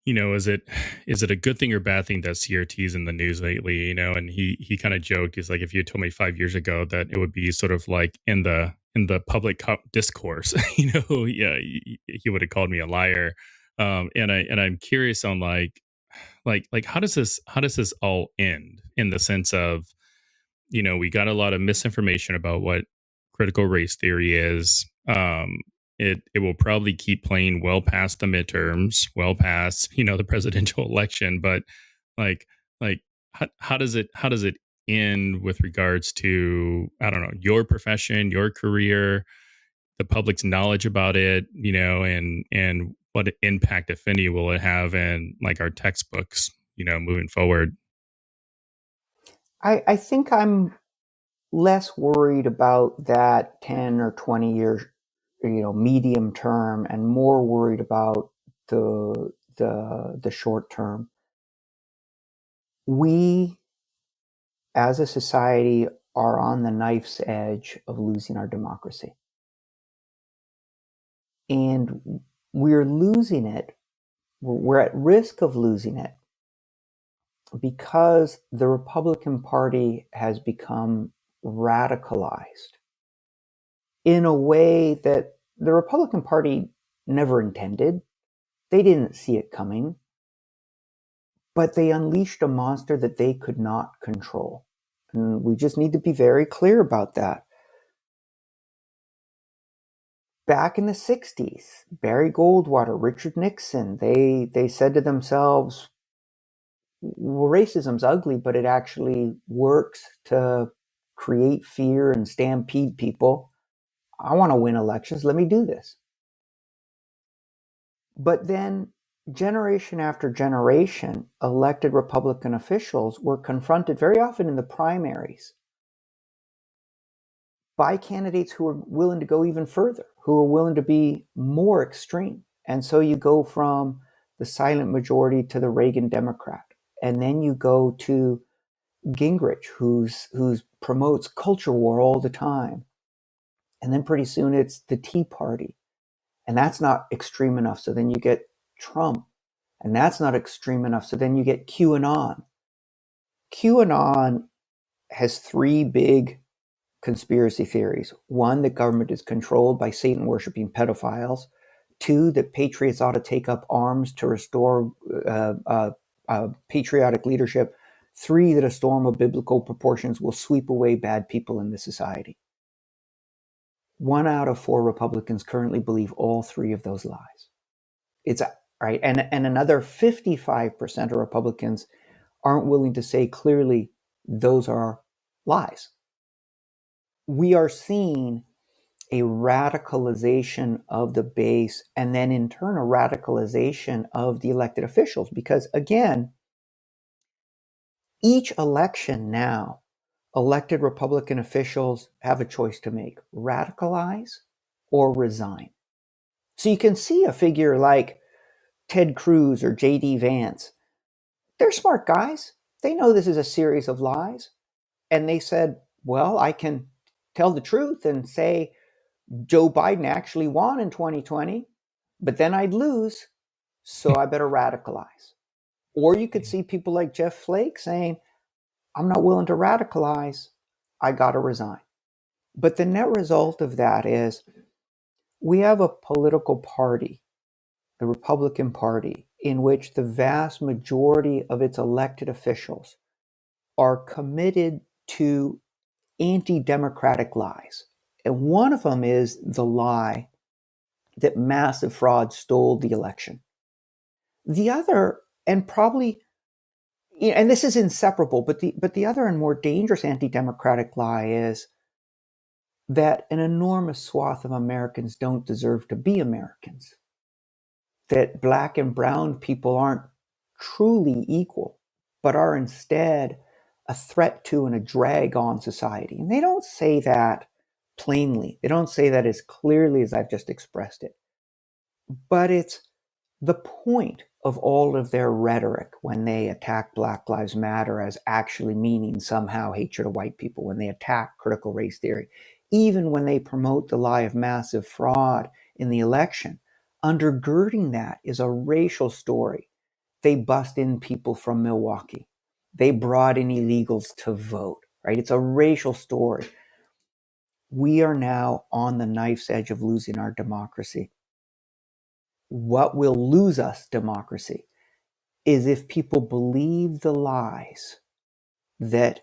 is it a good thing or bad thing that CRT is in the news lately? And he kind of joked. He's like, if you had told me 5 years ago that it would be sort of like in the public discourse, yeah, he would have called me a liar. And I'm curious on like how does this all end, in the sense of, we got a lot of misinformation about what critical race theory is. It will probably keep playing well past the midterms, well past, the presidential election. But like how does it end with regards to, I don't know, your profession, your career, the public's knowledge about it, and what impact, if any, will it have in like our textbooks, moving forward? I think I'm less worried about that 10 or 20 years medium term and more worried about the short term. We, as a society, are on the knife's edge of losing our democracy. And we're losing it. We're at risk of losing it because the Republican Party has become radicalized in a way that the Republican Party never intended. They didn't see it coming, but they unleashed a monster that they could not control. And we just need to be very clear about that. Back in the 60s, Barry Goldwater, Richard Nixon, they said to themselves, well, racism's ugly, but it actually works to create fear and stampede people. I want to win elections. Let me do this. But then generation after generation, elected Republican officials were confronted very often in the primaries by candidates who are willing to go even further, who are willing to be more extreme. And so you go from the silent majority to the Reagan Democrat. And then you go to Gingrich, who's promotes culture war all the time. And then pretty soon it's the Tea Party. And that's not extreme enough. So then you get Trump. And that's not extreme enough. So then you get QAnon. QAnon has three big conspiracy theories. One, that government is controlled by Satan-worshipping pedophiles. Two, that patriots ought to take up arms to restore patriotic leadership. Three, that a storm of biblical proportions will sweep away bad people in the society. 1 out of 4 Republicans currently believe all three of those lies. It's right, and another 55% of Republicans aren't willing to say clearly those are lies. We are seeing a radicalization of the base, and then in turn a radicalization of the elected officials, because again, each election now, elected Republican officials have a choice to make: radicalize or resign. So you can see a figure like Ted Cruz or J.D. Vance. They're smart guys. They know this is a series of lies. And they said, well, I can tell the truth and say Joe Biden actually won in 2020, but then I'd lose, so I better radicalize. Or you could see people like Jeff Flake saying, I'm not willing to radicalize, I got to resign. But the net result of that is we have a political party, the Republican Party, in which the vast majority of its elected officials are committed to anti-democratic lies. And one of them is the lie that massive fraud stole the election. The other, and probably, and this is inseparable, but the other and more dangerous anti-democratic lie is that an enormous swath of Americans don't deserve to be Americans. That black and brown people aren't truly equal, but are instead a threat to and a drag on society. And they don't say that plainly. They don't say that as clearly as I've just expressed it. But it's the point of all of their rhetoric when they attack Black Lives Matter as actually meaning somehow hatred of white people, when they attack critical race theory, even when they promote the lie of massive fraud in the election. Undergirding that is a racial story. They bust in people from Milwaukee. They brought in illegals to vote, right? It's a racial story. We are now on the knife's edge of losing our democracy. What will lose us democracy is if people believe the lies that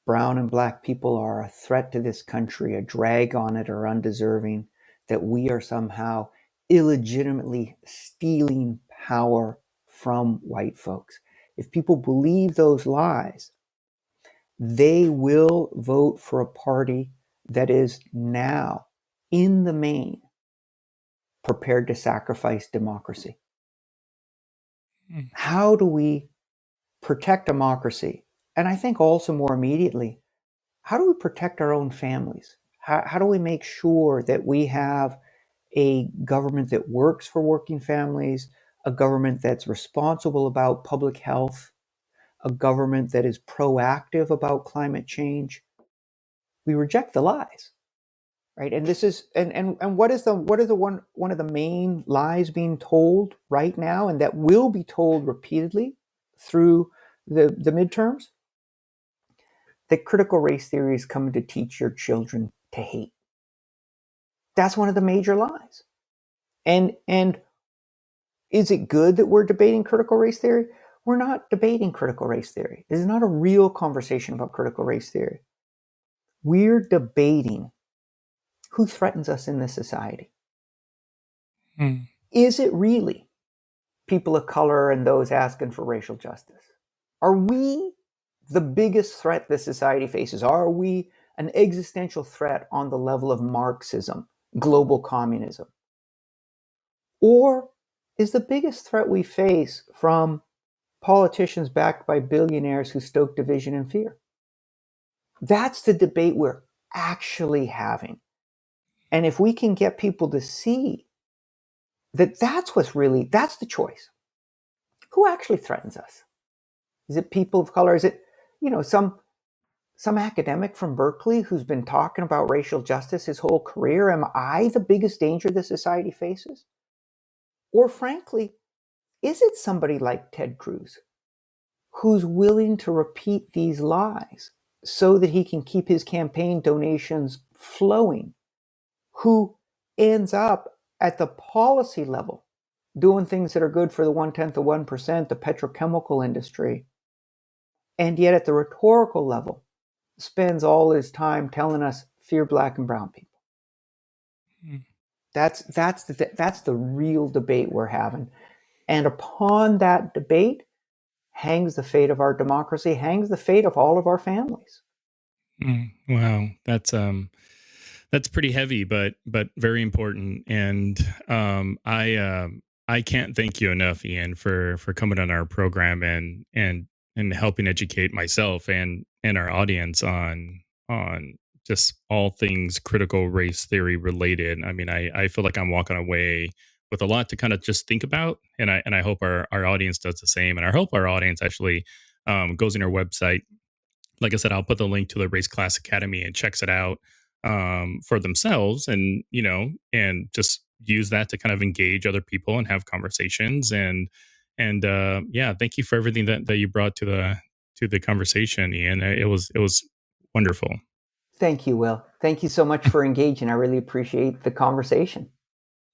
brown and black people are a threat to this country, a drag on it, or undeserving, that we are somehow illegitimately stealing power from white folks. If people believe those lies, they will vote for a party that is now, in the main, prepared to sacrifice democracy. How do we protect democracy? And I think also more immediately, how do we protect our own families? How do we make sure that we have a government that works for working families, a government that's responsible about public health, a government that is proactive about climate change. We reject the lies, right? And this is and what is the one of the main lies being told right now, and that will be told repeatedly through the midterms? That critical race theory is coming to teach your children to hate. That's one of the major lies. And is it good that we're debating critical race theory? We're not debating critical race theory. This is not a real conversation about critical race theory. We're debating who threatens us in this society. Is it really people of color and those asking for racial justice? Are we the biggest threat this society faces? Are we an existential threat on the level of Marxism, global communism? Or is the biggest threat we face from politicians backed by billionaires who stoke division and fear? That's the debate we're actually having. And if we can get people to see that that's the choice. Who actually threatens us? Is it people of color? Is it, some academic from Berkeley who's been talking about racial justice his whole career? Am I the biggest danger the society faces? Or frankly, is it somebody like Ted Cruz who's willing to repeat these lies so that he can keep his campaign donations flowing, who ends up at the policy level doing things that are good for the 1/10 of 1%, the petrochemical industry, and yet at the rhetorical level spends all his time telling us fear black and brown people? That's the real debate we're having. And upon that debate hangs the fate of our democracy, hangs the fate of all of our families. Wow, that's pretty heavy, but very important. And I can't thank you enough, Ian, for coming on our program and helping educate myself and our audience on just all things critical race theory related. I mean, I feel like I'm walking away with a lot to kind of just think about, and I hope our audience does the same, and I hope our audience actually goes in our website. Like I said, I'll put the link to the Race Class Academy and checks it out for themselves, and and just use that to kind of engage other people and have conversations. And yeah, thank you for everything that you brought to the conversation, Ian. It was wonderful. Thank you, Will. Thank you so much for engaging. I really appreciate the conversation.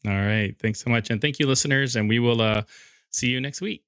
All right, thanks so much, and thank you, listeners. And we will see you next week.